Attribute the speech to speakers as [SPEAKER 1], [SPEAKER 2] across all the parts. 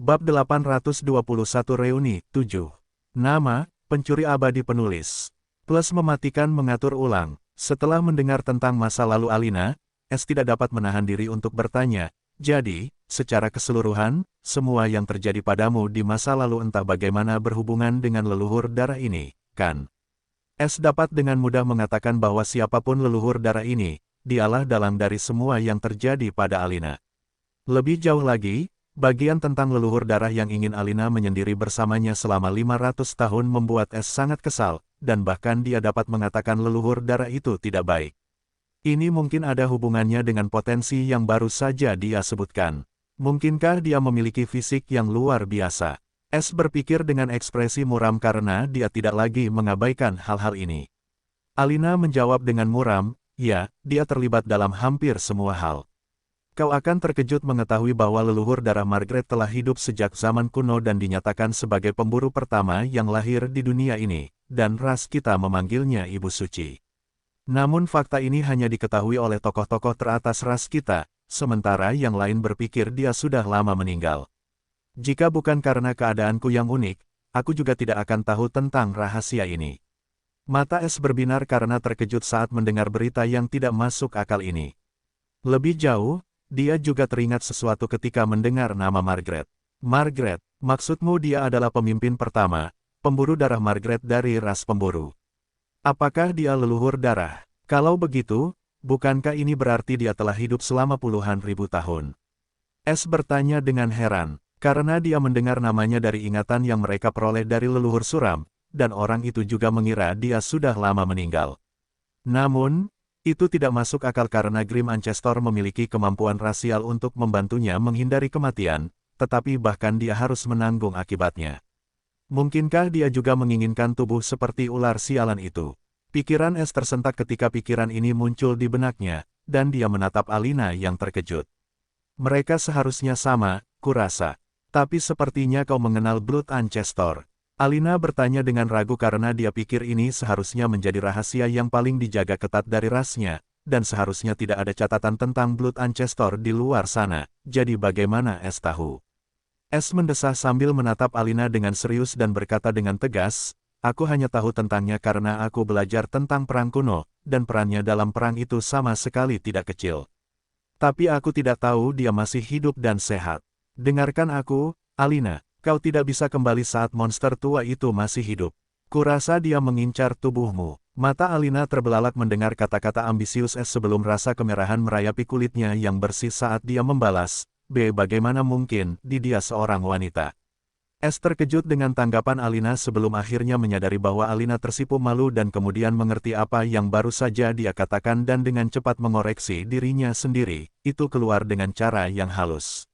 [SPEAKER 1] Bab 821 Reuni 7. Nama, pencuri abadi penulis. Plus mematikan mengatur ulang. Setelah mendengar tentang masa lalu Alina, S tidak dapat menahan diri untuk bertanya, jadi, secara keseluruhan, semua yang terjadi padamu di masa lalu entah bagaimana berhubungan dengan leluhur darah ini, kan? S dapat dengan mudah mengatakan bahwa siapapun leluhur darah ini, dialah dalang dari semua yang terjadi pada Alina. Lebih jauh lagi, bagian tentang leluhur darah yang ingin Alina menyendiri bersamanya selama 500 tahun membuat S sangat kesal, dan bahkan dia dapat mengatakan leluhur darah itu tidak baik. Ini mungkin ada hubungannya dengan potensi yang baru saja dia sebutkan. Mungkinkah dia memiliki fisik yang luar biasa? S berpikir dengan ekspresi muram karena dia tidak lagi mengabaikan hal-hal ini. Alina menjawab dengan muram, ya, dia terlibat dalam hampir semua hal. Kau akan terkejut mengetahui bahwa leluhur darah Margaret telah hidup sejak zaman kuno dan dinyatakan sebagai pemburu pertama yang lahir di dunia ini, dan ras kita memanggilnya Ibu Suci. Namun fakta ini hanya diketahui oleh tokoh-tokoh teratas ras kita, sementara yang lain berpikir dia sudah lama meninggal. Jika bukan karena keadaanku yang unik, aku juga tidak akan tahu tentang rahasia ini. Mata S berbinar karena terkejut saat mendengar berita yang tidak masuk akal ini. Lebih jauh, dia juga teringat sesuatu ketika mendengar nama Margaret. Margaret, maksudmu dia adalah pemimpin pertama, pemburu darah Margaret dari ras pemburu. Apakah dia leluhur darah? Kalau begitu, bukankah ini berarti dia telah hidup selama puluhan ribu tahun? S bertanya dengan heran, karena dia mendengar namanya dari ingatan yang mereka peroleh dari leluhur suram, dan orang itu juga mengira dia sudah lama meninggal. Namun, itu tidak masuk akal karena Grim Ancestor memiliki kemampuan rasial untuk membantunya menghindari kematian, tetapi bahkan dia harus menanggung akibatnya. Mungkinkah dia juga menginginkan tubuh seperti ular sialan itu? Pikiran S tersentak ketika pikiran ini muncul di benaknya, dan dia menatap Alina yang terkejut. Mereka seharusnya sama, kurasa. Tapi sepertinya kau mengenal Blood Ancestor. Alina bertanya dengan ragu karena dia pikir ini seharusnya menjadi rahasia yang paling dijaga ketat dari rasnya, dan seharusnya tidak ada catatan tentang Blood Ancestor di luar sana, jadi bagaimana S tahu? S mendesah sambil menatap Alina dengan serius dan berkata dengan tegas, aku hanya tahu tentangnya karena aku belajar tentang perang kuno, dan perannya dalam perang itu sama sekali tidak kecil. Tapi aku tidak tahu dia masih hidup dan sehat. Dengarkan aku, Alina. Kau tidak bisa kembali saat monster tua itu masih hidup. Kurasa dia mengincar tubuhmu. Mata Alina terbelalak mendengar kata-kata ambisius S sebelum rasa kemerahan merayapi kulitnya yang bersih saat dia membalas, bagaimana mungkin, dia seorang wanita. S terkejut dengan tanggapan Alina sebelum akhirnya menyadari bahwa Alina tersipu malu dan kemudian mengerti apa yang baru saja dia katakan dan dengan cepat mengoreksi dirinya sendiri, itu keluar dengan cara yang halus.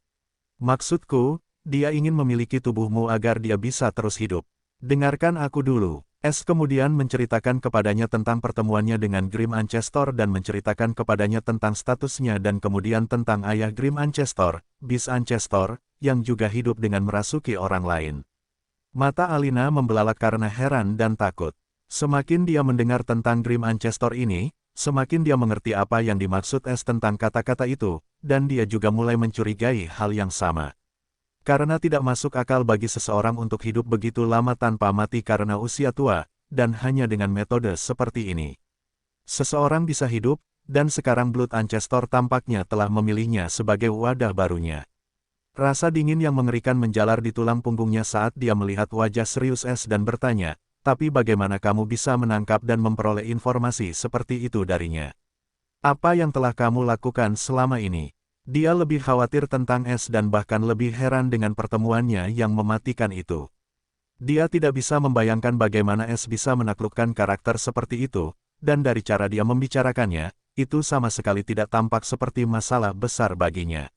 [SPEAKER 1] Maksudku, dia ingin memiliki tubuhmu agar dia bisa terus hidup. Dengarkan aku dulu. S kemudian menceritakan kepadanya tentang pertemuannya dengan Grim Ancestor dan menceritakan kepadanya tentang statusnya dan kemudian tentang ayah Grim Ancestor, Beast Ancestor, yang juga hidup dengan merasuki orang lain. Mata Alina membelalak karena heran dan takut. Semakin dia mendengar tentang Grim Ancestor ini, semakin dia mengerti apa yang dimaksud S tentang kata-kata itu, dan dia juga mulai mencurigai hal yang sama. Karena tidak masuk akal bagi seseorang untuk hidup begitu lama tanpa mati karena usia tua, dan hanya dengan metode seperti ini. Seseorang bisa hidup, dan sekarang Blood Ancestor tampaknya telah memilihnya sebagai wadah barunya. Rasa dingin yang mengerikan menjalar di tulang punggungnya saat dia melihat wajah serius S dan bertanya, tapi bagaimana kamu bisa menangkap dan memperoleh informasi seperti itu darinya? Apa yang telah kamu lakukan selama ini? Dia lebih khawatir tentang S dan bahkan lebih heran dengan pertemuannya yang mematikan itu. Dia tidak bisa membayangkan bagaimana S bisa menaklukkan karakter seperti itu, dan dari cara dia membicarakannya, itu sama sekali tidak tampak seperti masalah besar baginya.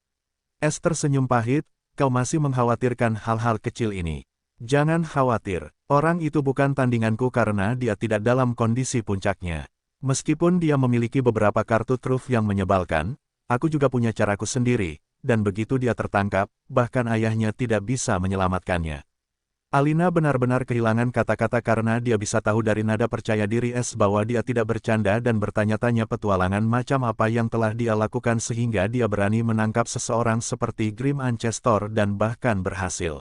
[SPEAKER 1] S tersenyum pahit, kau masih mengkhawatirkan hal-hal kecil ini. Jangan khawatir, orang itu bukan tandinganku karena dia tidak dalam kondisi puncaknya. Meskipun dia memiliki beberapa kartu truf yang menyebalkan, aku juga punya caraku sendiri, dan begitu dia tertangkap, bahkan ayahnya tidak bisa menyelamatkannya. Alina benar-benar kehilangan kata-kata karena dia bisa tahu dari nada percaya diri S bahwa dia tidak bercanda dan bertanya-tanya petualangan macam apa yang telah dia lakukan sehingga dia berani menangkap seseorang seperti Grim Ancestor dan bahkan berhasil.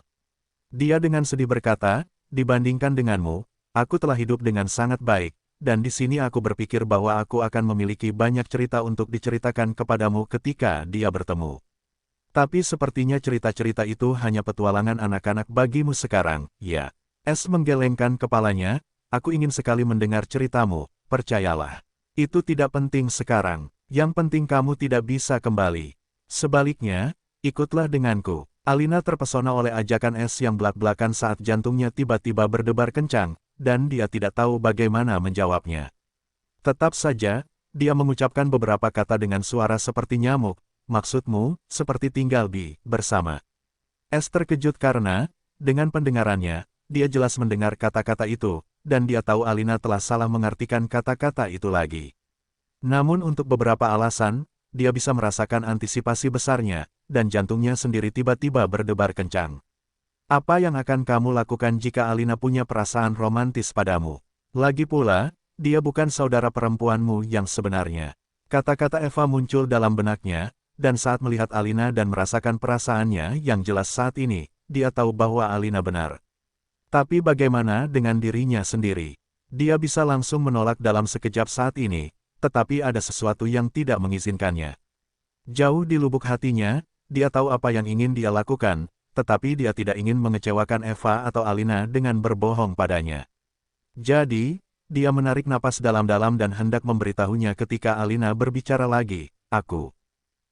[SPEAKER 1] Dia dengan sedih berkata, dibandingkan denganmu, aku telah hidup dengan sangat baik, dan di sini aku berpikir bahwa aku akan memiliki banyak cerita untuk diceritakan kepadamu ketika dia bertemu. Tapi sepertinya cerita-cerita itu hanya petualangan anak-anak bagimu sekarang, ya. S menggelengkan kepalanya, aku ingin sekali mendengar ceritamu, percayalah. Itu tidak penting sekarang, yang penting kamu tidak bisa kembali. Sebaliknya, ikutlah denganku. Alina terpesona oleh ajakan S yang belak-belakan saat jantungnya tiba-tiba berdebar kencang, dan dia tidak tahu bagaimana menjawabnya. Tetap saja, dia mengucapkan beberapa kata dengan suara seperti nyamuk. Maksudmu, seperti tinggal bersama. S terkejut karena, dengan pendengarannya, dia jelas mendengar kata-kata itu, dan dia tahu Alina telah salah mengartikan kata-kata itu lagi. Namun untuk beberapa alasan, dia bisa merasakan antisipasi besarnya, dan jantungnya sendiri tiba-tiba berdebar kencang. Apa yang akan kamu lakukan jika Alina punya perasaan romantis padamu? Lagi pula, dia bukan saudara perempuanmu yang sebenarnya. Kata-kata Eva muncul dalam benaknya, dan saat melihat Alina dan merasakan perasaannya yang jelas saat ini, dia tahu bahwa Alina benar. Tapi bagaimana dengan dirinya sendiri? Dia bisa langsung menolak dalam sekejap saat ini, tetapi ada sesuatu yang tidak mengizinkannya. Jauh di lubuk hatinya, dia tahu apa yang ingin dia lakukan, tetapi dia tidak ingin mengecewakan Eva atau Alina dengan berbohong padanya. Jadi, dia menarik napas dalam-dalam dan hendak memberitahunya ketika Alina berbicara lagi,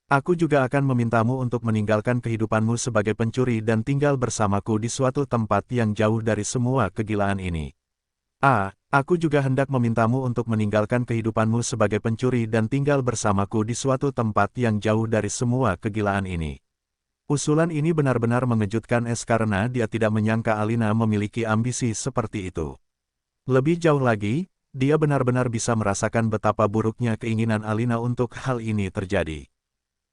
[SPEAKER 1] Aku juga akan memintamu untuk meninggalkan kehidupanmu sebagai pencuri dan tinggal bersamaku di suatu tempat yang jauh dari semua kegilaan ini. Aku juga hendak memintamu untuk meninggalkan kehidupanmu sebagai pencuri dan tinggal bersamaku di suatu tempat yang jauh dari semua kegilaan ini. Usulan ini benar-benar mengejutkan S karena dia tidak menyangka Alina memiliki ambisi seperti itu. Lebih jauh lagi, dia benar-benar bisa merasakan betapa buruknya keinginan Alina untuk hal ini terjadi.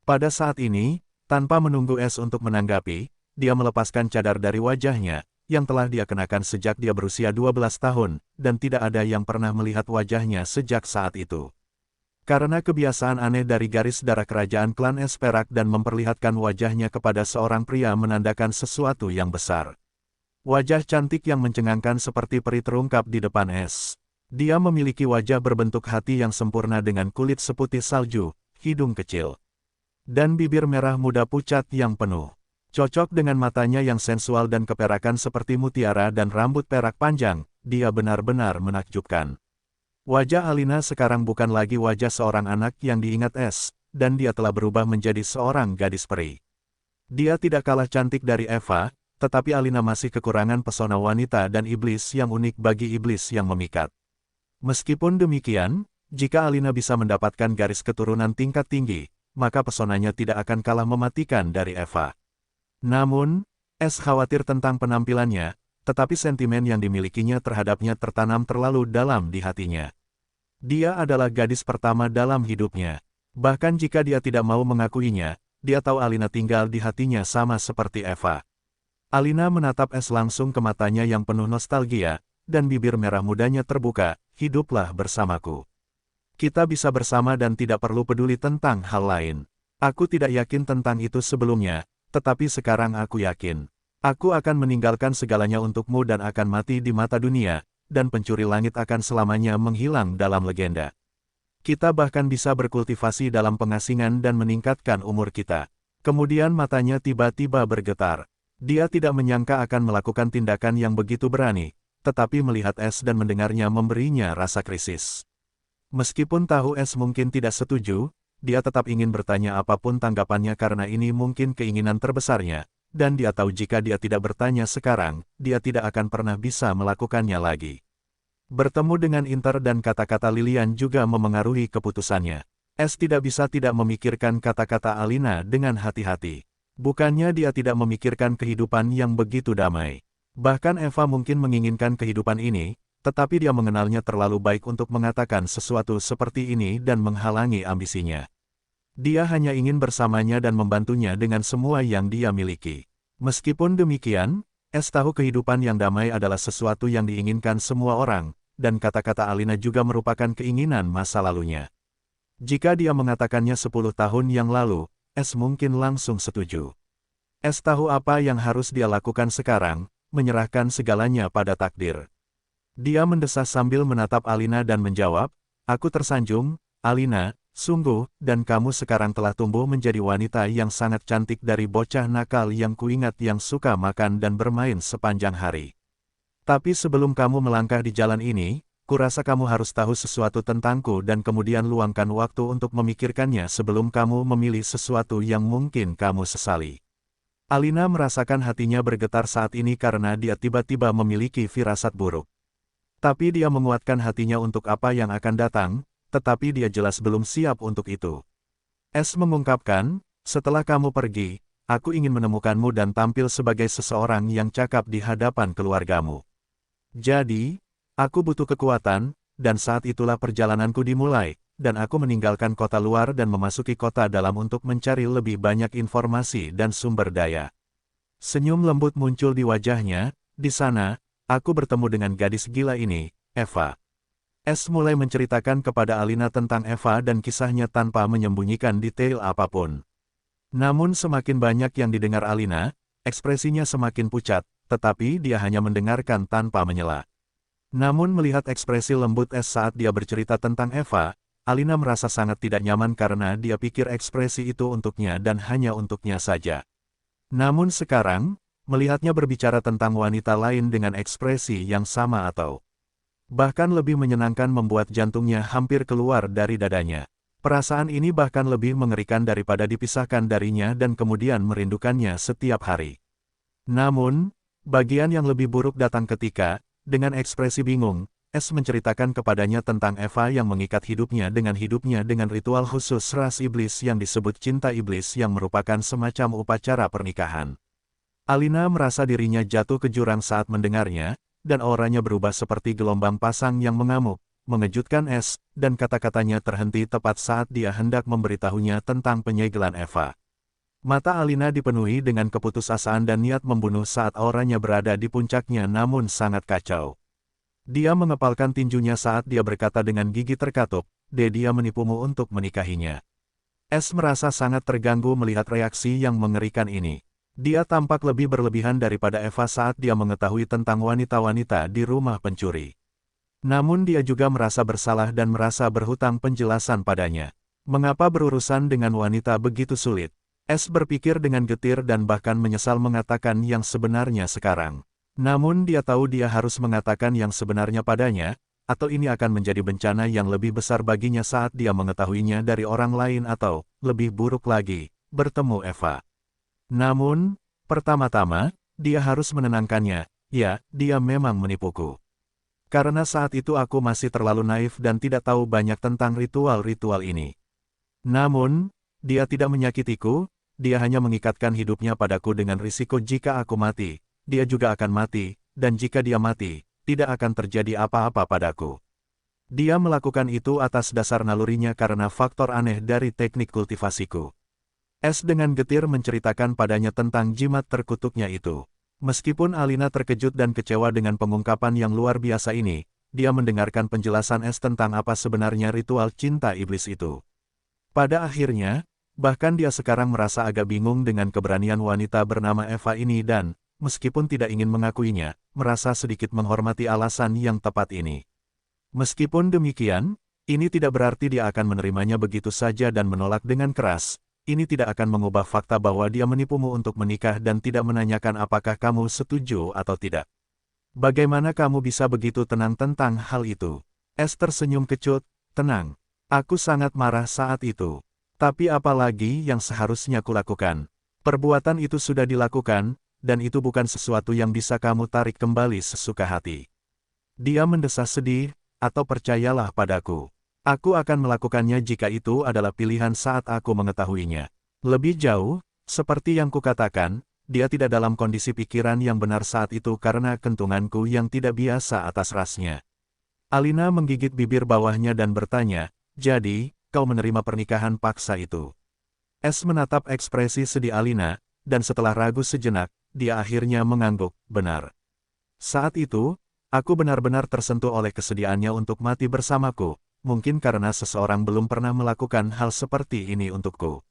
[SPEAKER 1] Pada saat ini, tanpa menunggu S untuk menanggapi, dia melepaskan cadar dari wajahnya, yang telah dia kenakan sejak dia berusia 12 tahun, dan tidak ada yang pernah melihat wajahnya sejak saat itu. Karena kebiasaan aneh dari garis darah kerajaan klan Es Perak dan memperlihatkan wajahnya kepada seorang pria menandakan sesuatu yang besar. Wajah cantik yang mencengangkan seperti peri terungkap di depan S. Dia memiliki wajah berbentuk hati yang sempurna dengan kulit seputih salju, hidung kecil, dan bibir merah muda pucat yang penuh. Cocok dengan matanya yang sensual dan keperakan seperti mutiara dan rambut perak panjang, dia benar-benar menakjubkan. Wajah Alina sekarang bukan lagi wajah seorang anak yang diingat S, dan dia telah berubah menjadi seorang gadis peri. Dia tidak kalah cantik dari Eva, tetapi Alina masih kekurangan pesona wanita dan iblis yang unik bagi iblis yang memikat. Meskipun demikian, jika Alina bisa mendapatkan garis keturunan tingkat tinggi, maka pesonanya tidak akan kalah mematikan dari Eva. Namun, S khawatir tentang penampilannya, tetapi sentimen yang dimilikinya terhadapnya tertanam terlalu dalam di hatinya. Dia adalah gadis pertama dalam hidupnya. Bahkan jika dia tidak mau mengakuinya, dia tahu Alina tinggal di hatinya sama seperti Eva. Alina menatap S langsung ke matanya yang penuh nostalgia, dan bibir merah mudanya terbuka, hiduplah bersamaku. Kita bisa bersama dan tidak perlu peduli tentang hal lain. Aku tidak yakin tentang itu sebelumnya, tetapi sekarang aku yakin. Aku akan meninggalkan segalanya untukmu dan akan mati di mata dunia, dan pencuri langit akan selamanya menghilang dalam legenda. Kita bahkan bisa berkultivasi dalam pengasingan dan meningkatkan umur kita. Kemudian matanya tiba-tiba bergetar. Dia tidak menyangka akan melakukan tindakan yang begitu berani, tetapi melihat S dan mendengarnya memberinya rasa krisis. Meskipun tahu S mungkin tidak setuju, dia tetap ingin bertanya apapun tanggapannya karena ini mungkin keinginan terbesarnya, dan dia tahu jika dia tidak bertanya sekarang, dia tidak akan pernah bisa melakukannya lagi. Bertemu dengan Inter dan kata-kata Lilian juga memengaruhi keputusannya. S tidak bisa tidak memikirkan kata-kata Alina dengan hati-hati. Bukannya dia tidak memikirkan kehidupan yang begitu damai. Bahkan Eva mungkin menginginkan kehidupan ini, tetapi dia mengenalnya terlalu baik untuk mengatakan sesuatu seperti ini dan menghalangi ambisinya. Dia hanya ingin bersamanya dan membantunya dengan semua yang dia miliki. Meskipun demikian, Es tahu kehidupan yang damai adalah sesuatu yang diinginkan semua orang, dan kata-kata Alina juga merupakan keinginan masa lalunya. Jika dia mengatakannya 10 tahun yang lalu, Es mungkin langsung setuju. Es tahu apa yang harus dia lakukan sekarang, menyerahkan segalanya pada takdir. Dia mendesah sambil menatap Alina dan menjawab, "Aku tersanjung, Alina, sungguh, dan kamu sekarang telah tumbuh menjadi wanita yang sangat cantik dari bocah nakal yang kuingat yang suka makan dan bermain sepanjang hari. Tapi sebelum kamu melangkah di jalan ini, kurasa kamu harus tahu sesuatu tentangku dan kemudian luangkan waktu untuk memikirkannya sebelum kamu memilih sesuatu yang mungkin kamu sesali." Alina merasakan hatinya bergetar saat ini karena dia tiba-tiba memiliki firasat buruk. Tapi dia menguatkan hatinya untuk apa yang akan datang, tetapi dia jelas belum siap untuk itu. Es mengungkapkan, "Setelah kamu pergi, aku ingin menemukanmu dan tampil sebagai seseorang yang cakap di hadapan keluargamu. Jadi, aku butuh kekuatan, dan saat itulah perjalananku dimulai, dan aku meninggalkan kota luar dan memasuki kota dalam untuk mencari lebih banyak informasi dan sumber daya." Senyum lembut muncul di wajahnya. "Di sana, aku bertemu dengan gadis gila ini, Eva." Es mulai menceritakan kepada Alina tentang Eva dan kisahnya tanpa menyembunyikan detail apapun. Namun semakin banyak yang didengar Alina, ekspresinya semakin pucat, tetapi dia hanya mendengarkan tanpa menyela. Namun melihat ekspresi lembut Es saat dia bercerita tentang Eva, Alina merasa sangat tidak nyaman karena dia pikir ekspresi itu untuknya dan hanya untuknya saja. Namun sekarang, melihatnya berbicara tentang wanita lain dengan ekspresi yang sama atau bahkan lebih menyenangkan membuat jantungnya hampir keluar dari dadanya. Perasaan ini bahkan lebih mengerikan daripada dipisahkan darinya dan kemudian merindukannya setiap hari. Namun, bagian yang lebih buruk datang ketika, dengan ekspresi bingung, Es menceritakan kepadanya tentang Eva yang mengikat hidupnya dengan ritual khusus ras iblis yang disebut cinta iblis yang merupakan semacam upacara pernikahan. Alina merasa dirinya jatuh ke jurang saat mendengarnya, dan auranya berubah seperti gelombang pasang yang mengamuk, mengejutkan Es, dan kata-katanya terhenti tepat saat dia hendak memberitahunya tentang penyegelan Eva. Mata Alina dipenuhi dengan keputusasaan dan niat membunuh saat auranya berada di puncaknya namun sangat kacau. Dia mengepalkan tinjunya saat dia berkata dengan gigi terkatup, "Dia menipumu untuk menikahinya." Es merasa sangat terganggu melihat reaksi yang mengerikan ini. Dia tampak lebih berlebihan daripada Eva saat dia mengetahui tentang wanita-wanita di rumah pencuri. Namun dia juga merasa bersalah dan merasa berhutang penjelasan padanya. Mengapa berurusan dengan wanita begitu sulit? Es berpikir dengan getir dan bahkan menyesal mengatakan yang sebenarnya sekarang. Namun dia tahu dia harus mengatakan yang sebenarnya padanya, atau ini akan menjadi bencana yang lebih besar baginya saat dia mengetahuinya dari orang lain atau, lebih buruk lagi, bertemu Eva. Namun, pertama-tama, dia harus menenangkannya. "Ya, dia memang menipuku. Karena saat itu aku masih terlalu naif dan tidak tahu banyak tentang ritual-ritual ini. Namun, dia tidak menyakitiku, dia hanya mengikatkan hidupnya padaku dengan risiko jika aku mati, dia juga akan mati, dan jika dia mati, tidak akan terjadi apa-apa padaku. Dia melakukan itu atas dasar nalurinya karena faktor aneh dari teknik kultivasiku." Es dengan getir menceritakan padanya tentang jimat terkutuknya itu. Meskipun Alina terkejut dan kecewa dengan pengungkapan yang luar biasa ini, dia mendengarkan penjelasan Es tentang apa sebenarnya ritual cinta iblis itu. Pada akhirnya, bahkan dia sekarang merasa agak bingung dengan keberanian wanita bernama Eva ini dan, meskipun tidak ingin mengakuinya, merasa sedikit menghormati alasan yang tepat ini. Meskipun demikian, ini tidak berarti dia akan menerimanya begitu saja dan menolak dengan keras. Ini tidak akan mengubah fakta bahwa dia menipumu untuk menikah dan tidak menanyakan apakah kamu setuju atau tidak. Bagaimana kamu bisa begitu tenang tentang hal itu? Es tersenyum kecut, "Tenang. Aku sangat marah saat itu. Tapi apa lagi yang seharusnya kulakukan? Perbuatan itu sudah dilakukan, dan itu bukan sesuatu yang bisa kamu tarik kembali sesuka hati." Dia mendesah sedih, "Atau percayalah padaku. Aku akan melakukannya jika itu adalah pilihan saat aku mengetahuinya. Lebih jauh, seperti yang kukatakan, dia tidak dalam kondisi pikiran yang benar saat itu karena kentunganku yang tidak biasa atas rasnya." Alina menggigit bibir bawahnya dan bertanya, "Jadi, kau menerima pernikahan paksa itu?" Es menatap ekspresi sedih Alina, dan setelah ragu sejenak, dia akhirnya mengangguk, benar. Saat itu, aku benar-benar tersentuh oleh kesediaannya untuk mati bersamaku, mungkin karena seseorang belum pernah melakukan hal seperti ini untukku.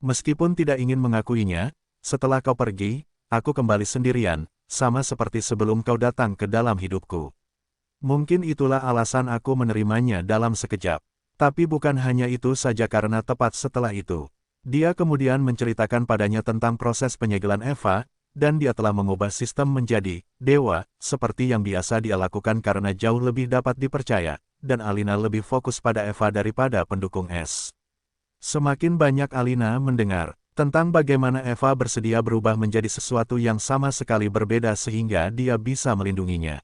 [SPEAKER 1] Meskipun tidak ingin mengakuinya, setelah kau pergi, aku kembali sendirian, sama seperti sebelum kau datang ke dalam hidupku. Mungkin itulah alasan aku menerimanya dalam sekejap. Tapi bukan hanya itu saja karena tepat setelah itu. Dia kemudian menceritakan padanya tentang proses penyegelan Eva, dan dia telah mengubah sistem menjadi dewa, seperti yang biasa dia lakukan karena jauh lebih dapat dipercaya, dan Alina lebih fokus pada Eva daripada pendukung S. Semakin banyak Alina mendengar tentang bagaimana Eva bersedia berubah menjadi sesuatu yang sama sekali berbeda sehingga dia bisa melindunginya.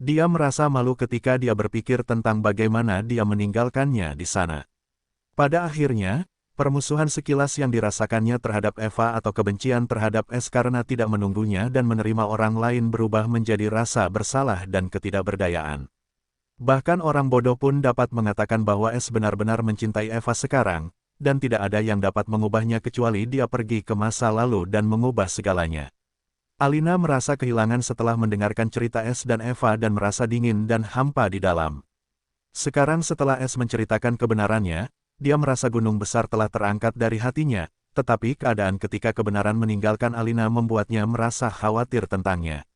[SPEAKER 1] Dia merasa malu ketika dia berpikir tentang bagaimana dia meninggalkannya di sana. Pada akhirnya, permusuhan sekilas yang dirasakannya terhadap Eva atau kebencian terhadap S karena tidak menunggunya dan menerima orang lain berubah menjadi rasa bersalah dan ketidakberdayaan. Bahkan orang bodoh pun dapat mengatakan bahwa S benar-benar mencintai Eva sekarang, dan tidak ada yang dapat mengubahnya kecuali dia pergi ke masa lalu dan mengubah segalanya. Alina merasa kehilangan setelah mendengarkan cerita S dan Eva dan merasa dingin dan hampa di dalam. Sekarang setelah S menceritakan kebenarannya, dia merasa gunung besar telah terangkat dari hatinya, tetapi keadaan ketika kebenaran meninggalkan Alina membuatnya merasa khawatir tentangnya.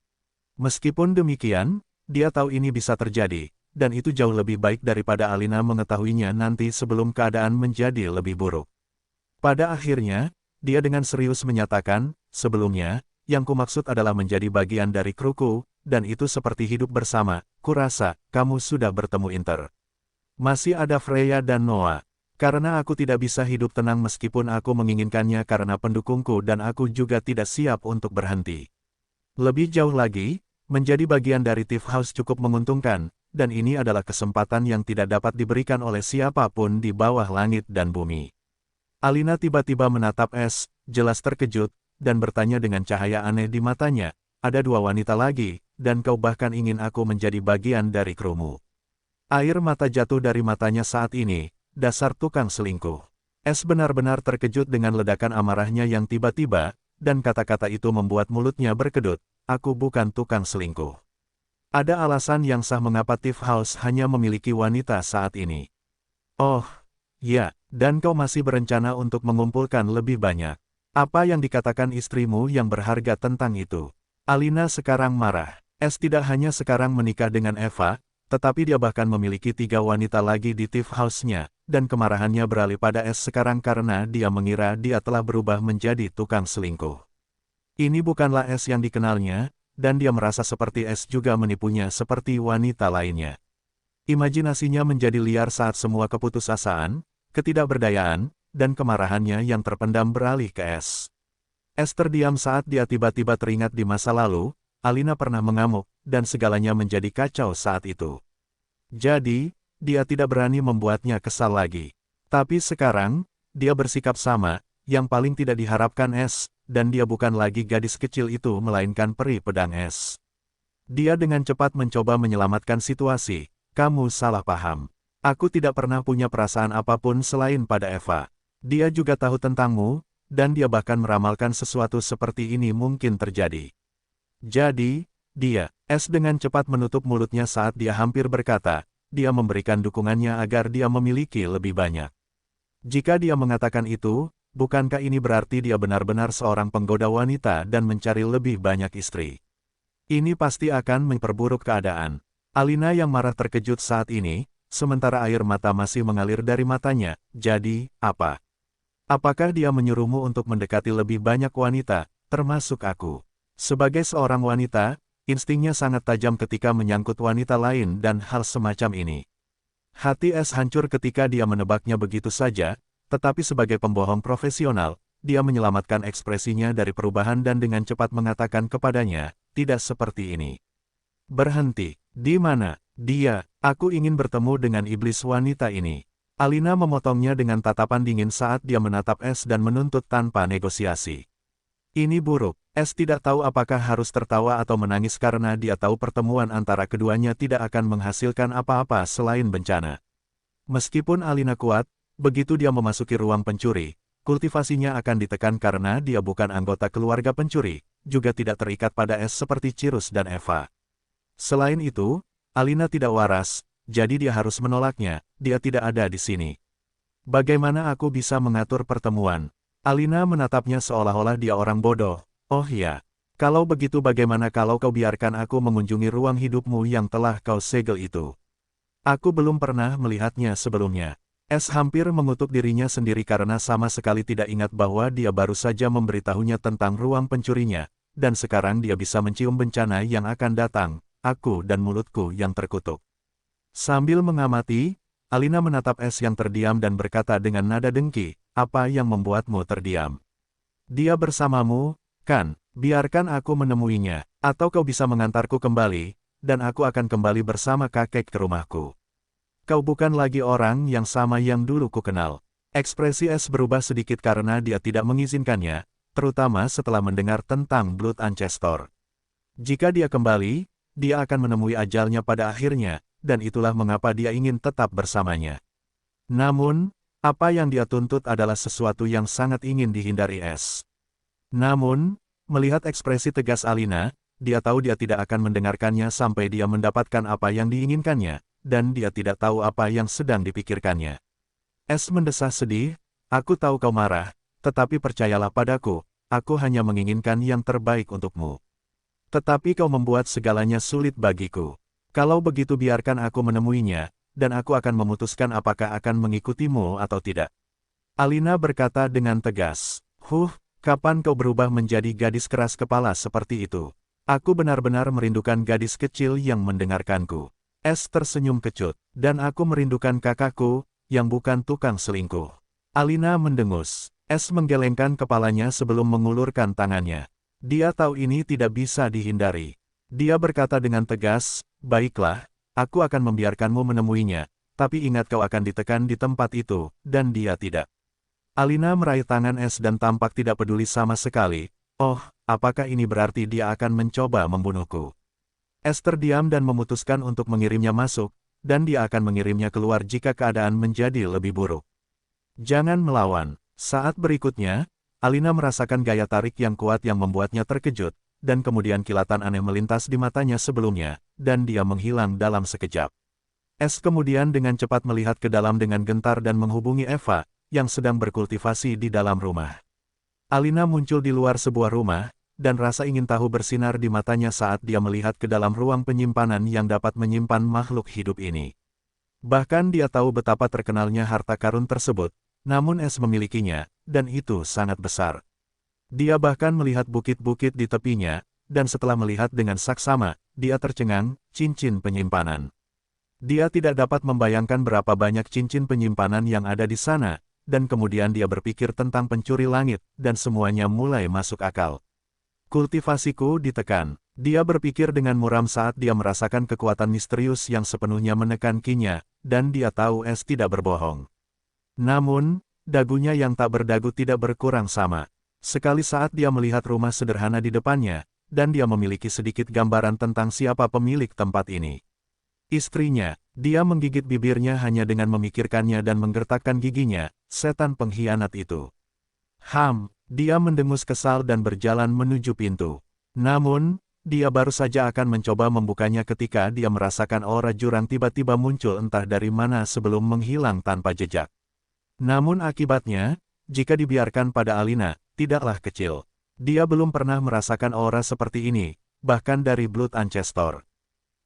[SPEAKER 1] Meskipun demikian, dia tahu ini bisa terjadi, dan itu jauh lebih baik daripada Alina mengetahuinya nanti sebelum keadaan menjadi lebih buruk. Pada akhirnya, dia dengan serius menyatakan, sebelumnya, yang kumaksud adalah menjadi bagian dari kruku, dan itu seperti hidup bersama, kurasa, kamu sudah bertemu Inter. Masih ada Freya dan Noah. Karena aku tidak bisa hidup tenang meskipun aku menginginkannya karena pendukungku dan aku juga tidak siap untuk berhenti. Lebih jauh lagi, menjadi bagian dari Tiff House cukup menguntungkan, dan ini adalah kesempatan yang tidak dapat diberikan oleh siapapun di bawah langit dan bumi. Alina tiba-tiba menatap S, jelas terkejut, dan bertanya dengan cahaya aneh di matanya, ada dua wanita lagi, dan kau bahkan ingin aku menjadi bagian dari krumu. Air mata jatuh dari matanya saat ini. Dasar tukang selingkuh. S benar-benar terkejut dengan ledakan amarahnya yang tiba-tiba, dan kata-kata itu membuat mulutnya berkedut, aku bukan tukang selingkuh. Ada alasan yang sah mengapa Tiff House hanya memiliki wanita saat ini. Oh, ya, dan kau masih berencana untuk mengumpulkan lebih banyak. Apa yang dikatakan istrimu yang berharga tentang itu? Alina sekarang marah. S tidak hanya sekarang menikah dengan Eva, tetapi dia bahkan memiliki 3 wanita lagi di Tiff House-nya. Dan kemarahannya beralih pada S sekarang karena dia mengira dia telah berubah menjadi tukang selingkuh. Ini bukanlah S yang dikenalnya, dan dia merasa seperti S juga menipunya seperti wanita lainnya. Imajinasinya menjadi liar saat semua keputusasaan, ketidakberdayaan, dan kemarahannya yang terpendam beralih ke S. S terdiam saat dia tiba-tiba teringat di masa lalu, Alina pernah mengamuk, dan segalanya menjadi kacau saat itu. Jadi, dia tidak berani membuatnya kesal lagi. Tapi sekarang, dia bersikap sama, yang paling tidak diharapkan S, dan dia bukan lagi gadis kecil itu melainkan peri pedang S. Dia dengan cepat mencoba menyelamatkan situasi, kamu salah paham. Aku tidak pernah punya perasaan apapun selain pada Eva. Dia juga tahu tentangmu, dan dia bahkan meramalkan sesuatu seperti ini mungkin terjadi. Jadi, dia, S dengan cepat menutup mulutnya saat dia hampir berkata, dia memberikan dukungannya agar dia memiliki lebih banyak. Jika dia mengatakan itu, bukankah ini berarti dia benar-benar seorang penggoda wanita dan mencari lebih banyak istri? Ini pasti akan memperburuk keadaan. Alina yang marah terkejut saat ini, sementara air mata masih mengalir dari matanya. Jadi, apa? Apakah dia menyuruhmu untuk mendekati lebih banyak wanita, termasuk aku? Sebagai seorang wanita, instingnya sangat tajam ketika menyangkut wanita lain dan hal semacam ini. Hati S hancur ketika dia menebaknya begitu saja, tetapi sebagai pembohong profesional, dia menyelamatkan ekspresinya dari perubahan dan dengan cepat mengatakan kepadanya, tidak seperti ini. Berhenti, di mana? Dia, aku ingin bertemu dengan iblis wanita ini. Alina memotongnya dengan tatapan dingin saat dia menatap S dan menuntut tanpa negosiasi. Ini buruk. S tidak tahu apakah harus tertawa atau menangis karena dia tahu pertemuan antara keduanya tidak akan menghasilkan apa-apa selain bencana. Meskipun Alina kuat, begitu dia memasuki ruang pencuri, kultivasinya akan ditekan karena dia bukan anggota keluarga pencuri, juga tidak terikat pada es seperti Cirrus dan Eva. Selain itu, Alina tidak waras, jadi dia harus menolaknya, dia tidak ada di sini. Bagaimana aku bisa mengatur pertemuan? Alina menatapnya seolah-olah dia orang bodoh. Oh ya, kalau begitu bagaimana kalau kau biarkan aku mengunjungi ruang hidupmu yang telah kau segel itu? Aku belum pernah melihatnya sebelumnya. S hampir mengutuk dirinya sendiri karena sama sekali tidak ingat bahwa dia baru saja memberitahunya tentang ruang pencurinya, dan sekarang dia bisa mencium bencana yang akan datang, aku dan mulutku yang terkutuk. Sambil mengamati, Alina menatap S yang terdiam dan berkata dengan nada dengki, apa yang membuatmu terdiam? Dia bersamamu, kan? Biarkan aku menemuinya, atau kau bisa mengantarku kembali, dan aku akan kembali bersama kakek ke rumahku. Kau bukan lagi orang yang sama yang dulu ku kenal. Ekspresi S berubah sedikit karena dia tidak mengizinkannya, terutama setelah mendengar tentang Blood Ancestor. Jika dia kembali, dia akan menemui ajalnya pada akhirnya, dan itulah mengapa dia ingin tetap bersamanya. Namun, apa yang dia tuntut adalah sesuatu yang sangat ingin dihindari S. Namun, melihat ekspresi tegas Alina, dia tahu dia tidak akan mendengarkannya sampai dia mendapatkan apa yang diinginkannya, dan dia tidak tahu apa yang sedang dipikirkannya. S mendesah sedih, aku tahu kau marah, tetapi percayalah padaku, aku hanya menginginkan yang terbaik untukmu. Tetapi kau membuat segalanya sulit bagiku. Kalau begitu biarkan aku menemuinya, dan aku akan memutuskan apakah akan mengikutimu atau tidak. Alina berkata dengan tegas, kapan kau berubah menjadi gadis keras kepala seperti itu? Aku benar-benar merindukan gadis kecil yang mendengarkanku. S tersenyum kecut, dan aku merindukan kakakku, yang bukan tukang selingkuh. Alina mendengus. S menggelengkan kepalanya sebelum mengulurkan tangannya. Dia tahu ini tidak bisa dihindari. Dia berkata dengan tegas, baiklah, aku akan membiarkanmu menemuinya, tapi ingat kau akan ditekan di tempat itu, dan dia tidak. Alina meraih tangan S dan tampak tidak peduli sama sekali. Oh, apakah ini berarti dia akan mencoba membunuhku? S terdiam dan memutuskan untuk mengirimnya masuk, dan dia akan mengirimnya keluar jika keadaan menjadi lebih buruk. Jangan melawan. Saat berikutnya, Alina merasakan gaya tarik yang kuat yang membuatnya terkejut, dan kemudian kilatan aneh melintas di matanya sebelumnya, dan dia menghilang dalam sekejap. S kemudian dengan cepat melihat ke dalam dengan gentar dan menghubungi Eva, yang sedang berkultivasi di dalam rumah. Alina muncul di luar sebuah rumah, dan rasa ingin tahu bersinar di matanya saat dia melihat ke dalam ruang penyimpanan yang dapat menyimpan makhluk hidup ini. Bahkan dia tahu betapa terkenalnya harta karun tersebut, namun S memilikinya, dan itu sangat besar. Dia bahkan melihat bukit-bukit di tepinya, dan setelah melihat dengan saksama, dia tercengang, cincin penyimpanan. Dia tidak dapat membayangkan berapa banyak cincin penyimpanan yang ada di sana, dan kemudian dia berpikir tentang pencuri langit, dan semuanya mulai masuk akal. Kultivasiku ditekan. Dia berpikir dengan muram saat dia merasakan kekuatan misterius yang sepenuhnya menekan kinya, dan dia tahu S tidak berbohong. Namun, dagunya yang tak berdagu tidak berkurang sama. Sekali saat dia melihat rumah sederhana di depannya, dan dia memiliki sedikit gambaran tentang siapa pemilik tempat ini. Istrinya, dia menggigit bibirnya hanya dengan memikirkannya dan menggertakkan giginya, setan pengkhianat itu. Dia mendengus kesal dan berjalan menuju pintu. Namun, dia baru saja akan mencoba membukanya ketika dia merasakan aura jurang tiba-tiba muncul entah dari mana sebelum menghilang tanpa jejak. Namun akibatnya, jika dibiarkan pada Alina, tidaklah kecil. Dia belum pernah merasakan aura seperti ini, bahkan dari Blood Ancestor.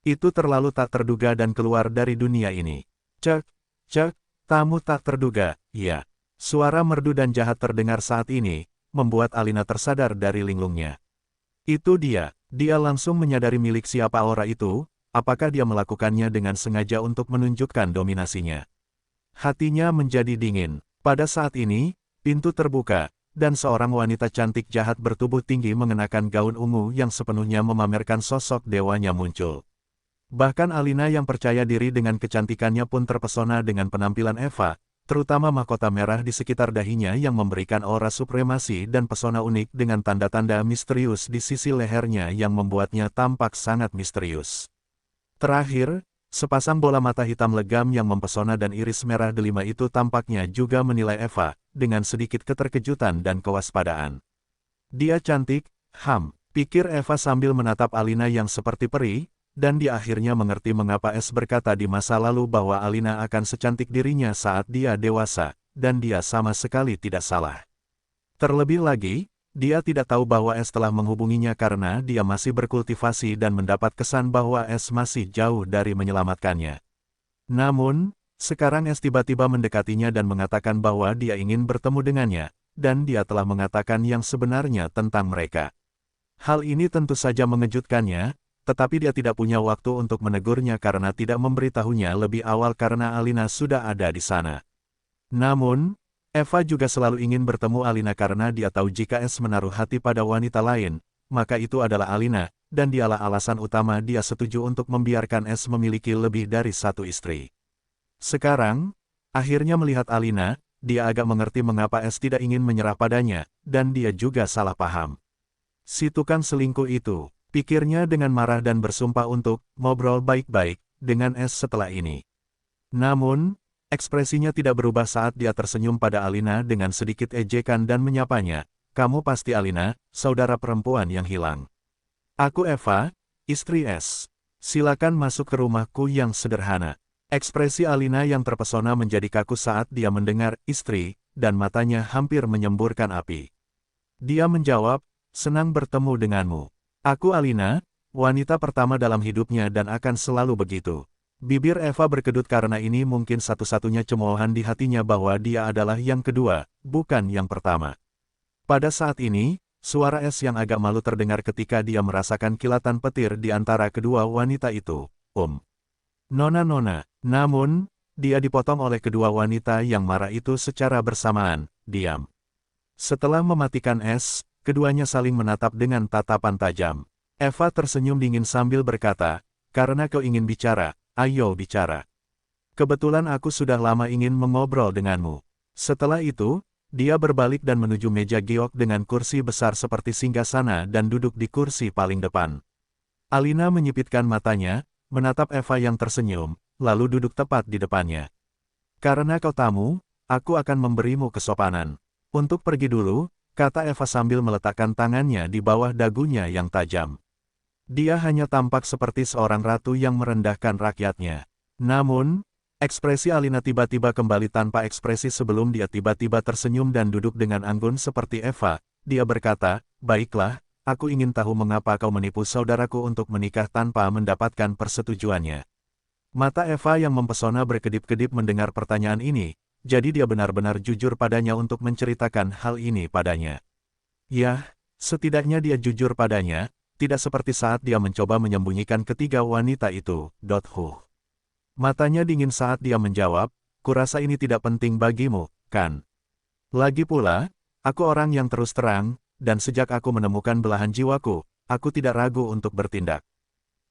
[SPEAKER 1] Itu terlalu tak terduga dan keluar dari dunia ini. Cek, tamu tak terduga, ya. Suara merdu dan jahat terdengar saat ini, membuat Alina tersadar dari linglungnya. Itu dia langsung menyadari milik siapa aura itu, apakah dia melakukannya dengan sengaja untuk menunjukkan dominasinya. Hatinya menjadi dingin. Pada saat ini, pintu terbuka, dan seorang wanita cantik jahat bertubuh tinggi mengenakan gaun ungu yang sepenuhnya memamerkan sosok dewanya muncul. Bahkan Alina yang percaya diri dengan kecantikannya pun terpesona dengan penampilan Eva, terutama mahkota merah di sekitar dahinya yang memberikan aura supremasi dan pesona unik dengan tanda-tanda misterius di sisi lehernya yang membuatnya tampak sangat misterius. Terakhir, sepasang bola mata hitam legam yang mempesona dan iris merah delima itu tampaknya juga menilai Eva, dengan sedikit keterkejutan dan kewaspadaan. Dia cantik, pikir Eva sambil menatap Alina yang seperti peri, dan dia akhirnya mengerti mengapa Es berkata di masa lalu bahwa Alina akan secantik dirinya saat dia dewasa, dan dia sama sekali tidak salah. Terlebih lagi, dia tidak tahu bahwa Es telah menghubunginya karena dia masih berkultivasi dan mendapat kesan bahwa Es masih jauh dari menyelamatkannya. Namun, sekarang Es tiba-tiba mendekatinya dan mengatakan bahwa dia ingin bertemu dengannya, dan dia telah mengatakan yang sebenarnya tentang mereka. Hal ini tentu saja mengejutkannya, tetapi dia tidak punya waktu untuk menegurnya karena tidak memberitahunya lebih awal karena Alina sudah ada di sana. Namun, Eva juga selalu ingin bertemu Alina karena dia tahu jika Es menaruh hati pada wanita lain, maka itu adalah Alina, dan dialah alasan utama dia setuju untuk membiarkan Es memiliki lebih dari satu istri. Sekarang, akhirnya melihat Alina, dia agak mengerti mengapa Es tidak ingin menyerah padanya, dan dia juga salah paham. Si tukang selingkuh itu, pikirnya dengan marah dan bersumpah untuk ngobrol baik-baik dengan Es setelah ini. Namun, ekspresinya tidak berubah saat dia tersenyum pada Alina dengan sedikit ejekan dan menyapanya, "Kamu pasti Alina, saudara perempuan yang hilang. Aku Eva, istri Es. Silakan masuk ke rumahku yang sederhana." Ekspresi Alina yang terpesona menjadi kaku saat dia mendengar istri, dan matanya hampir menyemburkan api. Dia menjawab, "Senang bertemu denganmu. Aku Alina, wanita pertama dalam hidupnya dan akan selalu begitu." Bibir Eva berkedut karena ini mungkin satu-satunya cemoohan di hatinya bahwa dia adalah yang kedua, bukan yang pertama. Pada saat ini, suara Es yang agak malu terdengar ketika dia merasakan kilatan petir di antara kedua wanita itu. Nona. Namun, dia dipotong oleh kedua wanita yang marah itu secara bersamaan. Diam. Setelah mematikan Es, keduanya saling menatap dengan tatapan tajam. Eva tersenyum dingin sambil berkata, "Karena kau ingin bicara, ayo bicara. Kebetulan aku sudah lama ingin mengobrol denganmu." Setelah itu, dia berbalik dan menuju meja giok dengan kursi besar seperti singgasana dan duduk di kursi paling depan. Alina menyipitkan matanya, menatap Eva yang tersenyum, lalu duduk tepat di depannya. "Karena kau tamu, aku akan memberimu kesopanan. Untuk pergi dulu," kata Eva sambil meletakkan tangannya di bawah dagunya yang tajam. Dia hanya tampak seperti seorang ratu yang merendahkan rakyatnya. Namun, ekspresi Alina tiba-tiba kembali tanpa ekspresi sebelum dia tiba-tiba tersenyum dan duduk dengan anggun seperti Eva. Dia berkata, "Baiklah, aku ingin tahu mengapa kau menipu saudaraku untuk menikah tanpa mendapatkan persetujuannya." Mata Eva yang mempesona berkedip-kedip mendengar pertanyaan ini, jadi dia benar-benar jujur padanya untuk menceritakan hal ini padanya. Ya, setidaknya dia jujur padanya, tidak seperti saat dia mencoba menyembunyikan ketiga wanita itu. Matanya dingin saat dia menjawab, "Kurasa ini tidak penting bagimu, kan? Lagi pula, aku orang yang terus terang, dan sejak aku menemukan belahan jiwaku, aku tidak ragu untuk bertindak.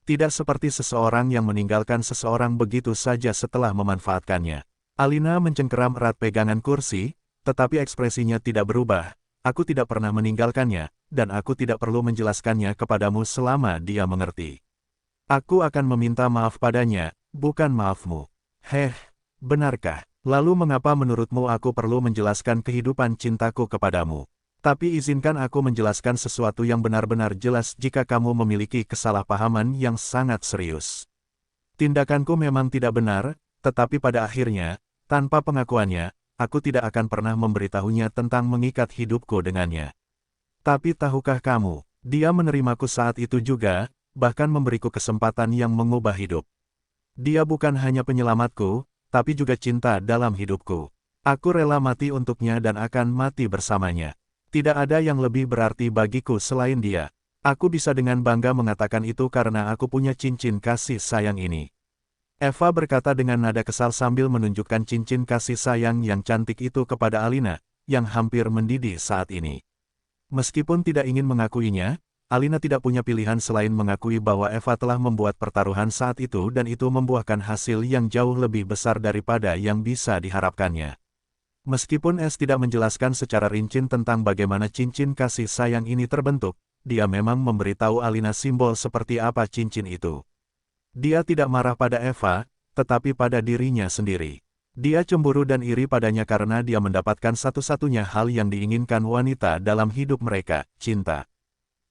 [SPEAKER 1] Tidak seperti seseorang yang meninggalkan seseorang begitu saja setelah memanfaatkannya." Alina mencengkeram erat pegangan kursi, tetapi ekspresinya tidak berubah. "Aku tidak pernah meninggalkannya, dan aku tidak perlu menjelaskannya kepadamu selama dia mengerti. Aku akan meminta maaf padanya, bukan maafmu." Benarkah? Lalu mengapa menurutmu aku perlu menjelaskan kehidupan cintaku kepadamu? Tapi izinkan aku menjelaskan sesuatu yang benar-benar jelas jika kamu memiliki kesalahpahaman yang sangat serius. Tindakanku memang tidak benar, tetapi pada akhirnya, tanpa pengakuannya, aku tidak akan pernah memberitahunya tentang mengikat hidupku dengannya. Tapi tahukah kamu, dia menerimaku saat itu juga, bahkan memberiku kesempatan yang mengubah hidup. Dia bukan hanya penyelamatku, tapi juga cinta dalam hidupku. Aku rela mati untuknya dan akan mati bersamanya. Tidak ada yang lebih berarti bagiku selain dia. Aku bisa dengan bangga mengatakan itu karena aku punya cincin kasih sayang ini. Eva berkata dengan nada kesal sambil menunjukkan cincin kasih sayang yang cantik itu kepada Alina, yang hampir mendidih saat ini. Meskipun tidak ingin mengakuinya, Alina tidak punya pilihan selain mengakui bahwa Eva telah membuat pertaruhan saat itu dan itu membuahkan hasil yang jauh lebih besar daripada yang bisa diharapkannya. Meskipun Es tidak menjelaskan secara rinci tentang bagaimana cincin kasih sayang ini terbentuk, dia memang memberitahu Alina simbol seperti apa cincin itu. Dia tidak marah pada Eva, tetapi pada dirinya sendiri. Dia cemburu dan iri padanya karena dia mendapatkan satu-satunya hal yang diinginkan wanita dalam hidup mereka, cinta.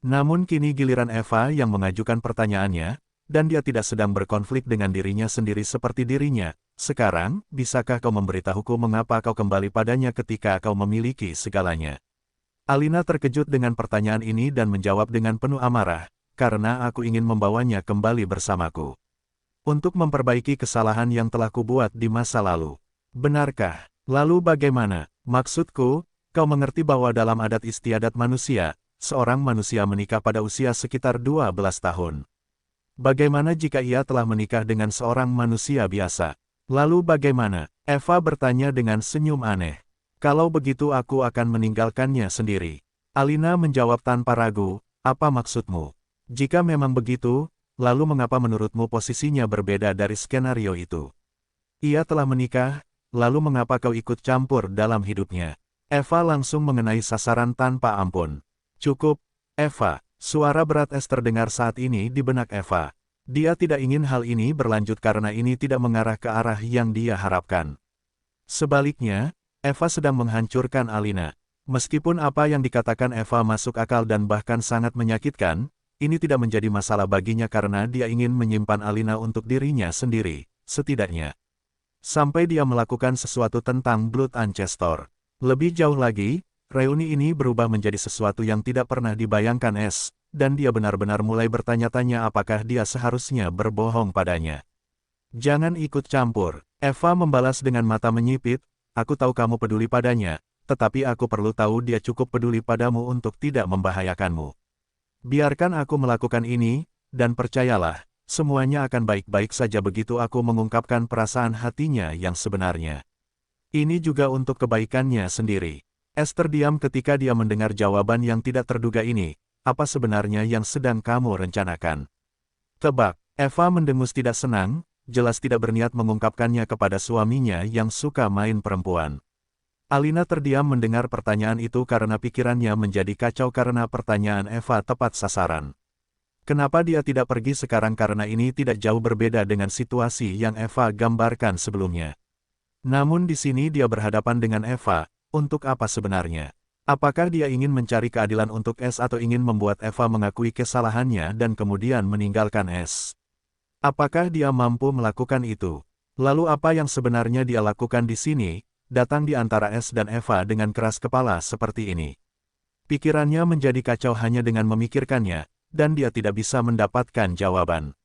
[SPEAKER 1] Namun kini giliran Eva yang mengajukan pertanyaannya, dan dia tidak sedang berkonflik dengan dirinya sendiri seperti dirinya. Sekarang, bisakah kau memberitahuku mengapa kau kembali padanya ketika kau memiliki segalanya? Alina terkejut dengan pertanyaan ini dan menjawab dengan penuh amarah, karena aku ingin membawanya kembali bersamaku. Untuk memperbaiki kesalahan yang telah kubuat di masa lalu. Benarkah? Lalu bagaimana? Maksudku, kau mengerti bahwa dalam adat istiadat manusia, seorang manusia menikah pada usia sekitar 12 tahun. Bagaimana jika ia telah menikah dengan seorang manusia biasa? Lalu bagaimana? Eva bertanya dengan senyum aneh. Kalau begitu aku akan meninggalkannya sendiri. Alina menjawab tanpa ragu, apa maksudmu? Jika memang begitu, lalu mengapa menurutmu posisinya berbeda dari skenario itu? Ia telah menikah, lalu mengapa kau ikut campur dalam hidupnya? Eva langsung mengenai sasaran tanpa ampun. Cukup, Eva. Suara berat Es terdengar saat ini di benak Eva. Dia tidak ingin hal ini berlanjut karena ini tidak mengarah ke arah yang dia harapkan. Sebaliknya, Eva sedang menghancurkan Alina. Meskipun apa yang dikatakan Eva masuk akal dan bahkan sangat menyakitkan, ini tidak menjadi masalah baginya karena dia ingin menyimpan Alina untuk dirinya sendiri, setidaknya. Sampai dia melakukan sesuatu tentang Blood Ancestor. Lebih jauh lagi, reuni ini berubah menjadi sesuatu yang tidak pernah dibayangkan Es, dan dia benar-benar mulai bertanya-tanya apakah dia seharusnya berbohong padanya. Jangan ikut campur, Eva membalas dengan mata menyipit, aku tahu kamu peduli padanya, tetapi aku perlu tahu dia cukup peduli padamu untuk tidak membahayakanmu. Biarkan aku melakukan ini, dan percayalah, semuanya akan baik-baik saja begitu aku mengungkapkan perasaan hatinya yang sebenarnya. Ini juga untuk kebaikannya sendiri. Esther diam ketika dia mendengar jawaban yang tidak terduga ini. Apa sebenarnya yang sedang kamu rencanakan? Tebak, Eva mendengus tidak senang, jelas tidak berniat mengungkapkannya kepada suaminya yang suka main perempuan. Alina terdiam mendengar pertanyaan itu karena pikirannya menjadi kacau karena pertanyaan Eva tepat sasaran. Kenapa dia tidak pergi sekarang karena ini tidak jauh berbeda dengan situasi yang Eva gambarkan sebelumnya. Namun di sini dia berhadapan dengan Eva, untuk apa sebenarnya? Apakah dia ingin mencari keadilan untuk Es atau ingin membuat Eva mengakui kesalahannya dan kemudian meninggalkan Es? Apakah dia mampu melakukan itu? Lalu apa yang sebenarnya dia lakukan di sini, datang di antara Es dan Eva dengan keras kepala seperti ini? Pikirannya menjadi kacau hanya dengan memikirkannya, dan dia tidak bisa mendapatkan jawaban.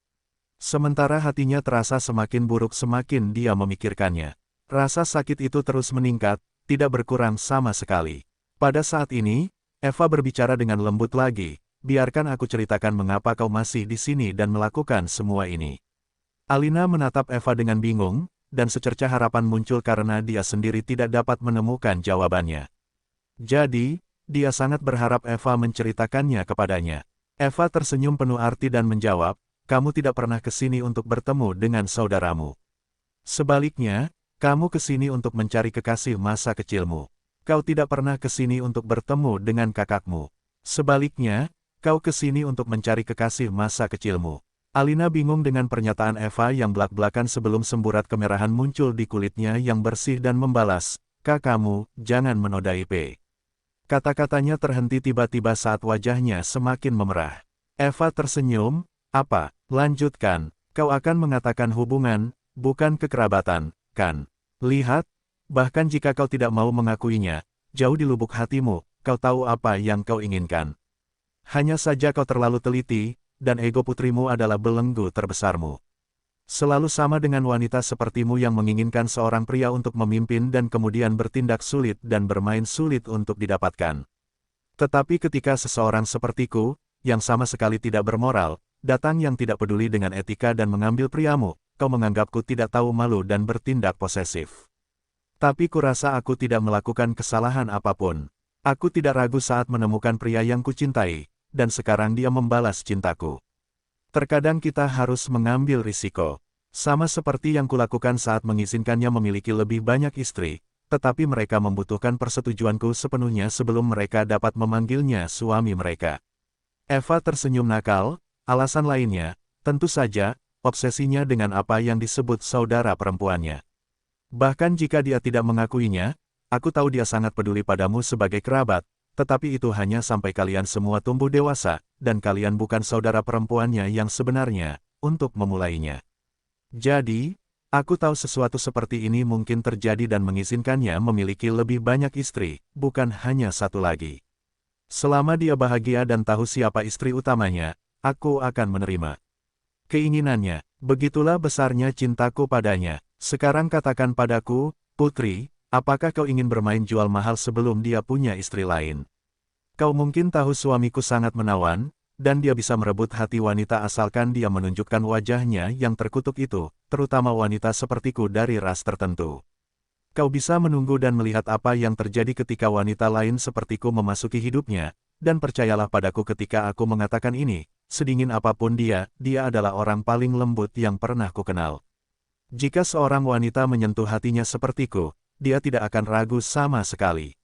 [SPEAKER 1] Sementara hatinya terasa semakin buruk semakin dia memikirkannya. Rasa sakit itu terus meningkat, tidak berkurang sama sekali. Pada saat ini, Eva berbicara dengan lembut lagi, biarkan aku ceritakan mengapa kau masih di sini dan melakukan semua ini. Alina menatap Eva dengan bingung, dan secercah harapan muncul karena dia sendiri tidak dapat menemukan jawabannya. Jadi, dia sangat berharap Eva menceritakannya kepadanya. Eva tersenyum penuh arti dan menjawab, kamu tidak pernah ke sini untuk bertemu dengan saudaramu. Sebaliknya, kamu ke sini untuk mencari kekasih masa kecilmu. Kau tidak pernah ke sini untuk bertemu dengan kakakmu. Sebaliknya, kau ke sini untuk mencari kekasih masa kecilmu. Alina bingung dengan pernyataan Eva yang belak-belakan sebelum semburat kemerahan muncul di kulitnya yang bersih dan membalas, kakakmu, jangan menodai P. Kata-katanya terhenti tiba-tiba saat wajahnya semakin memerah. Eva tersenyum, apa, lanjutkan, kau akan mengatakan hubungan, bukan kekerabatan, kan? Lihat, bahkan jika kau tidak mau mengakuinya, jauh di lubuk hatimu, kau tahu apa yang kau inginkan. Hanya saja kau terlalu teliti, dan ego putrimu adalah belenggu terbesarmu. Selalu sama dengan wanita sepertimu yang menginginkan seorang pria untuk memimpin dan kemudian bertindak sulit dan bermain sulit untuk didapatkan. Tetapi ketika seseorang sepertiku, yang sama sekali tidak bermoral, datang yang tidak peduli dengan etika dan mengambil priamu, kau menganggapku tidak tahu malu dan bertindak posesif. Tapi kurasa aku tidak melakukan kesalahan apapun. Aku tidak ragu saat menemukan pria yang kucintai, dan sekarang dia membalas cintaku. Terkadang kita harus mengambil risiko. Sama seperti yang kulakukan saat mengizinkannya memiliki lebih banyak istri, tetapi mereka membutuhkan persetujuanku sepenuhnya sebelum mereka dapat memanggilnya suami mereka. Eva tersenyum nakal, alasan lainnya, tentu saja, obsesinya dengan apa yang disebut saudara perempuannya. Bahkan jika dia tidak mengakuinya, aku tahu dia sangat peduli padamu sebagai kerabat, tetapi itu hanya sampai kalian semua tumbuh dewasa, dan kalian bukan saudara perempuannya yang sebenarnya, untuk memulainya. Jadi, aku tahu sesuatu seperti ini mungkin terjadi dan mengizinkannya memiliki lebih banyak istri, bukan hanya satu lagi. Selama dia bahagia dan tahu siapa istri utamanya, aku akan menerima keinginannya. Begitulah besarnya cintaku padanya. Sekarang katakan padaku, putri, apakah kau ingin bermain jual mahal sebelum dia punya istri lain? Kau mungkin tahu suamiku sangat menawan, dan dia bisa merebut hati wanita asalkan dia menunjukkan wajahnya yang terkutuk itu, terutama wanita sepertiku dari ras tertentu. Kau bisa menunggu dan melihat apa yang terjadi ketika wanita lain sepertiku memasuki hidupnya, dan percayalah padaku ketika aku mengatakan ini, sedingin apapun dia adalah orang paling lembut yang pernah kukenal. Jika seorang wanita menyentuh hatinya sepertiku, dia tidak akan ragu sama sekali.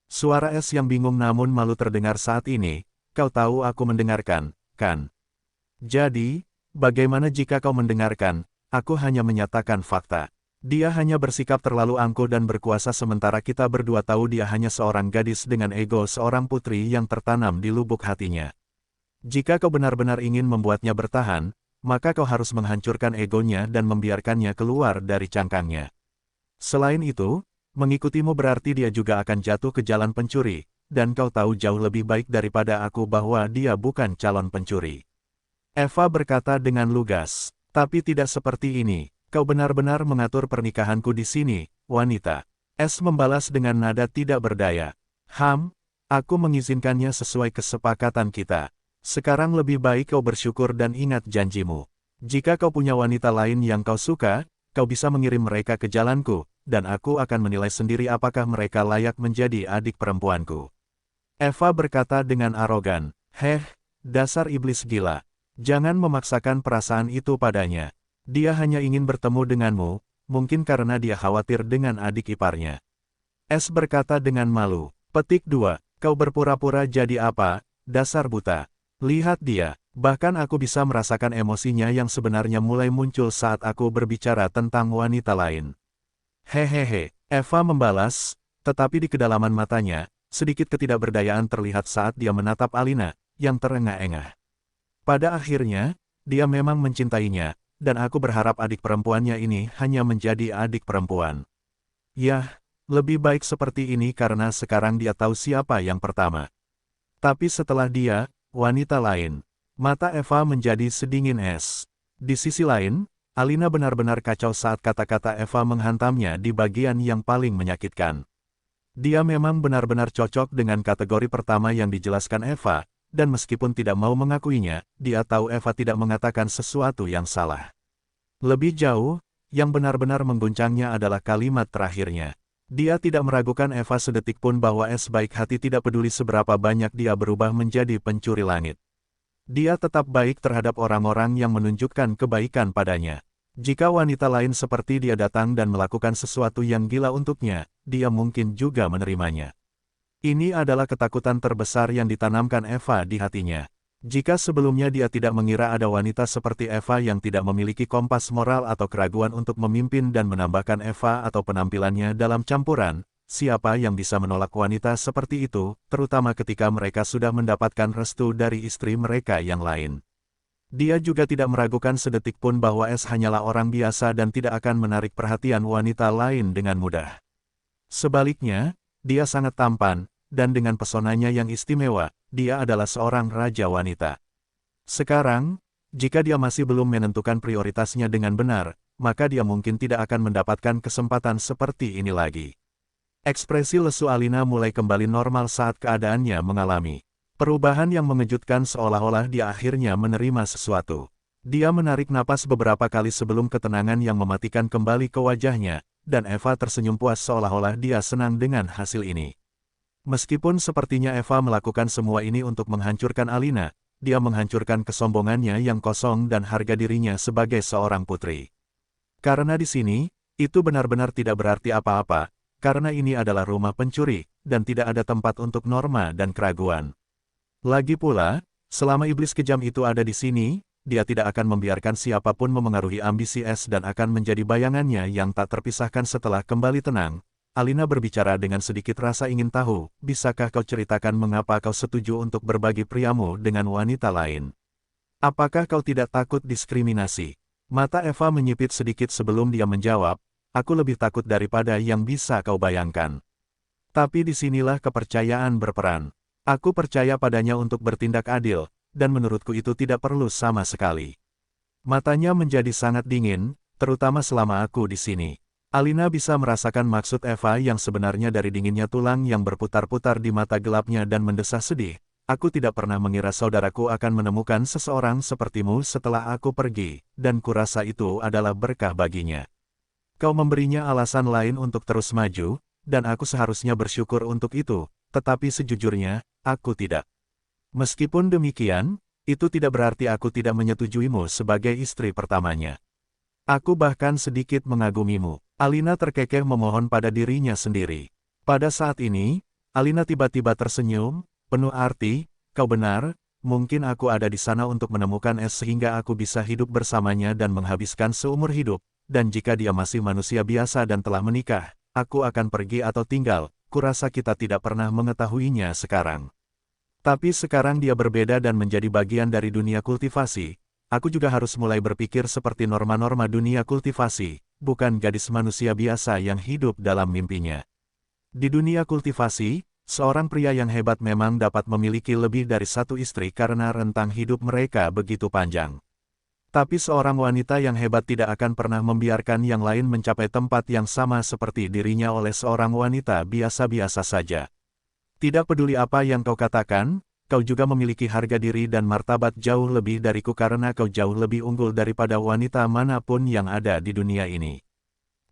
[SPEAKER 1] Suara Es yang bingung namun malu terdengar saat ini, kau tahu aku mendengarkan, kan? Jadi, bagaimana jika kau mendengarkan, aku hanya menyatakan fakta. Dia hanya bersikap terlalu angkuh dan berkuasa sementara kita berdua tahu dia hanya seorang gadis dengan ego seorang putri yang tertanam di lubuk hatinya. Jika kau benar-benar ingin membuatnya bertahan, maka kau harus menghancurkan egonya dan membiarkannya keluar dari cangkangnya. Selain itu, mengikutimu berarti dia juga akan jatuh ke jalan pencuri, dan kau tahu jauh lebih baik daripada aku bahwa dia bukan calon pencuri. Eva berkata dengan lugas, tapi tidak seperti ini, kau benar-benar mengatur pernikahanku di sini, wanita. Es membalas dengan nada tidak berdaya. Aku mengizinkannya sesuai kesepakatan kita. Sekarang lebih baik kau bersyukur dan ingat janjimu. Jika kau punya wanita lain yang kau suka, kau bisa mengirim mereka ke jalanku, dan aku akan menilai sendiri apakah mereka layak menjadi adik perempuanku. Eva berkata dengan arogan, dasar iblis gila. Jangan memaksakan perasaan itu padanya. Dia hanya ingin bertemu denganmu, mungkin karena dia khawatir dengan adik iparnya. Es berkata dengan malu, petik 2, kau berpura-pura jadi apa, dasar buta. Lihat dia, bahkan aku bisa merasakan emosinya yang sebenarnya mulai muncul saat aku berbicara tentang wanita lain. Hehehe, Eva membalas, tetapi di kedalaman matanya, sedikit ketidakberdayaan terlihat saat dia menatap Alina, yang terengah-engah. Pada akhirnya, dia memang mencintainya, dan aku berharap adik perempuannya ini hanya menjadi adik perempuan. Yah, lebih baik seperti ini karena sekarang dia tahu siapa yang pertama. Tapi setelah dia, wanita lain. Mata Eva menjadi sedingin es. Di sisi lain, Alina benar-benar kacau saat kata-kata Eva menghantamnya di bagian yang paling menyakitkan. Dia memang benar-benar cocok dengan kategori pertama yang dijelaskan Eva, dan meskipun tidak mau mengakuinya, dia tahu Eva tidak mengatakan sesuatu yang salah. Lebih jauh, yang benar-benar mengguncangnya adalah kalimat terakhirnya. Dia tidak meragukan Eva sedetik pun bahwa Es baik hati tidak peduli seberapa banyak dia berubah menjadi pencuri langit. Dia tetap baik terhadap orang-orang yang menunjukkan kebaikan padanya. Jika wanita lain seperti dia datang dan melakukan sesuatu yang gila untuknya, dia mungkin juga menerimanya. Ini adalah ketakutan terbesar yang ditanamkan Eva di hatinya. Jika sebelumnya dia tidak mengira ada wanita seperti Eva yang tidak memiliki kompas moral atau keraguan untuk memimpin dan menambahkan Eva atau penampilannya dalam campuran, siapa yang bisa menolak wanita seperti itu, terutama ketika mereka sudah mendapatkan restu dari istri mereka yang lain. Dia juga tidak meragukan sedetik pun bahwa Es hanyalah orang biasa dan tidak akan menarik perhatian wanita lain dengan mudah. Sebaliknya, dia sangat tampan, dan dengan pesonanya yang istimewa, dia adalah seorang raja wanita. Sekarang, jika dia masih belum menentukan prioritasnya dengan benar, maka dia mungkin tidak akan mendapatkan kesempatan seperti ini lagi. Ekspresi lesu Alina mulai kembali normal saat keadaannya mengalami perubahan yang mengejutkan seolah-olah dia akhirnya menerima sesuatu. Dia menarik napas beberapa kali sebelum ketenangan yang mematikan kembali ke wajahnya, dan Eva tersenyum puas seolah-olah dia senang dengan hasil ini. Meskipun sepertinya Eva melakukan semua ini untuk menghancurkan Alina, dia menghancurkan kesombongannya yang kosong dan harga dirinya sebagai seorang putri. Karena di sini, itu benar-benar tidak berarti apa-apa, karena ini adalah rumah pencuri, dan tidak ada tempat untuk norma dan keraguan. Lagi pula, selama iblis kejam itu ada di sini, dia tidak akan membiarkan siapapun memengaruhi ambisi S dan akan menjadi bayangannya yang tak terpisahkan setelah kembali tenang. Alina berbicara dengan sedikit rasa ingin tahu, bisakah kau ceritakan mengapa kau setuju untuk berbagi priamu dengan wanita lain? Apakah kau tidak takut diskriminasi? Mata Eva menyipit sedikit sebelum dia menjawab, aku lebih takut daripada yang bisa kau bayangkan. Tapi disinilah kepercayaan berperan. Aku percaya padanya untuk bertindak adil, dan menurutku itu tidak perlu sama sekali. Matanya menjadi sangat dingin, terutama selama aku di sini. Alina bisa merasakan maksud Eva yang sebenarnya dari dinginnya tulang yang berputar-putar di mata gelapnya dan mendesah sedih. Aku tidak pernah mengira saudaraku akan menemukan seseorang sepertimu setelah aku pergi, dan kurasa itu adalah berkah baginya. Kau memberinya alasan lain untuk terus maju, dan aku seharusnya bersyukur untuk itu, tetapi sejujurnya, aku tidak. Meskipun demikian, itu tidak berarti aku tidak menyetujuimu sebagai istri pertamanya. Aku bahkan sedikit mengagumimu. Alina terkekeh memohon pada dirinya sendiri. Pada saat ini, Alina tiba-tiba tersenyum, penuh arti, kau benar, mungkin aku ada di sana untuk menemukan S sehingga aku bisa hidup bersamanya dan menghabiskan seumur hidup, dan jika dia masih manusia biasa dan telah menikah, aku akan pergi atau tinggal, kurasa kita tidak pernah mengetahuinya sekarang. Tapi sekarang dia berbeda dan menjadi bagian dari dunia kultivasi. Aku juga harus mulai berpikir seperti norma-norma dunia kultivasi, bukan gadis manusia biasa yang hidup dalam mimpinya. Di dunia kultivasi, seorang pria yang hebat memang dapat memiliki lebih dari satu istri karena rentang hidup mereka begitu panjang. Tapi seorang wanita yang hebat tidak akan pernah membiarkan yang lain mencapai tempat yang sama seperti dirinya oleh seorang wanita biasa-biasa saja. Tidak peduli apa yang kau katakan, kau juga memiliki harga diri dan martabat jauh lebih dariku karena kau jauh lebih unggul daripada wanita manapun yang ada di dunia ini.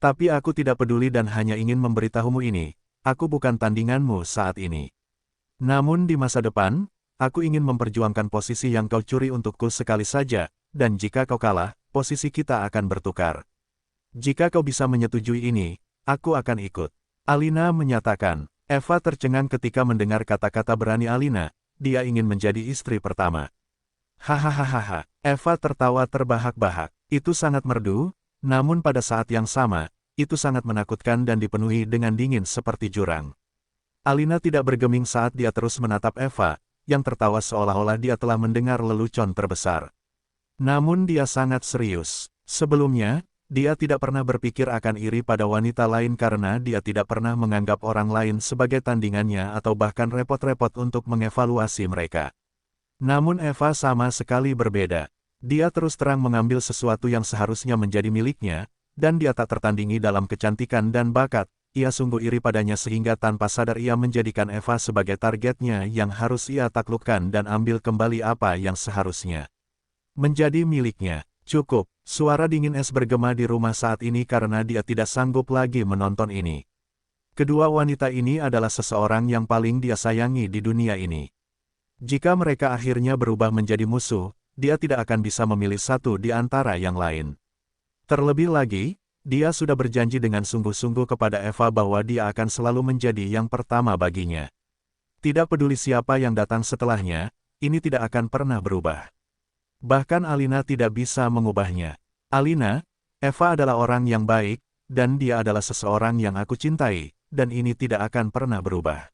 [SPEAKER 1] Tapi aku tidak peduli dan hanya ingin memberitahumu ini, aku bukan tandinganmu saat ini. Namun di masa depan, aku ingin memperjuangkan posisi yang kau curi untukku sekali saja, dan jika kau kalah, posisi kita akan bertukar. Jika kau bisa menyetujui ini, aku akan ikut. Alina menyatakan. Eva tercengang ketika mendengar kata-kata berani Alina, dia ingin menjadi istri pertama. Hahaha, Eva tertawa terbahak-bahak. Itu sangat merdu, namun pada saat yang sama, itu sangat menakutkan dan dipenuhi dengan dingin seperti jurang. Alina tidak bergeming saat dia terus menatap Eva, yang tertawa seolah-olah dia telah mendengar lelucon terbesar. Namun dia sangat serius. Sebelumnya, dia tidak pernah berpikir akan iri pada wanita lain karena dia tidak pernah menganggap orang lain sebagai tandingannya atau bahkan repot-repot untuk mengevaluasi mereka. Namun Eva sama sekali berbeda. Dia terus terang mengambil sesuatu yang seharusnya menjadi miliknya, dan dia tak tertandingi dalam kecantikan dan bakat. Ia sungguh iri padanya sehingga tanpa sadar ia menjadikan Eva sebagai targetnya yang harus ia taklukkan dan ambil kembali apa yang seharusnya menjadi miliknya. Cukup, suara dingin es bergema di rumah saat ini karena dia tidak sanggup lagi menonton ini. Kedua wanita ini adalah seseorang yang paling dia sayangi di dunia ini. Jika mereka akhirnya berubah menjadi musuh, dia tidak akan bisa memilih satu di antara yang lain. Terlebih lagi, dia sudah berjanji dengan sungguh-sungguh kepada Eva bahwa dia akan selalu menjadi yang pertama baginya. Tidak peduli siapa yang datang setelahnya, ini tidak akan pernah berubah. Bahkan Alina tidak bisa mengubahnya. Alina, Eva adalah orang yang baik, dan dia adalah seseorang yang aku cintai, dan ini tidak akan pernah berubah.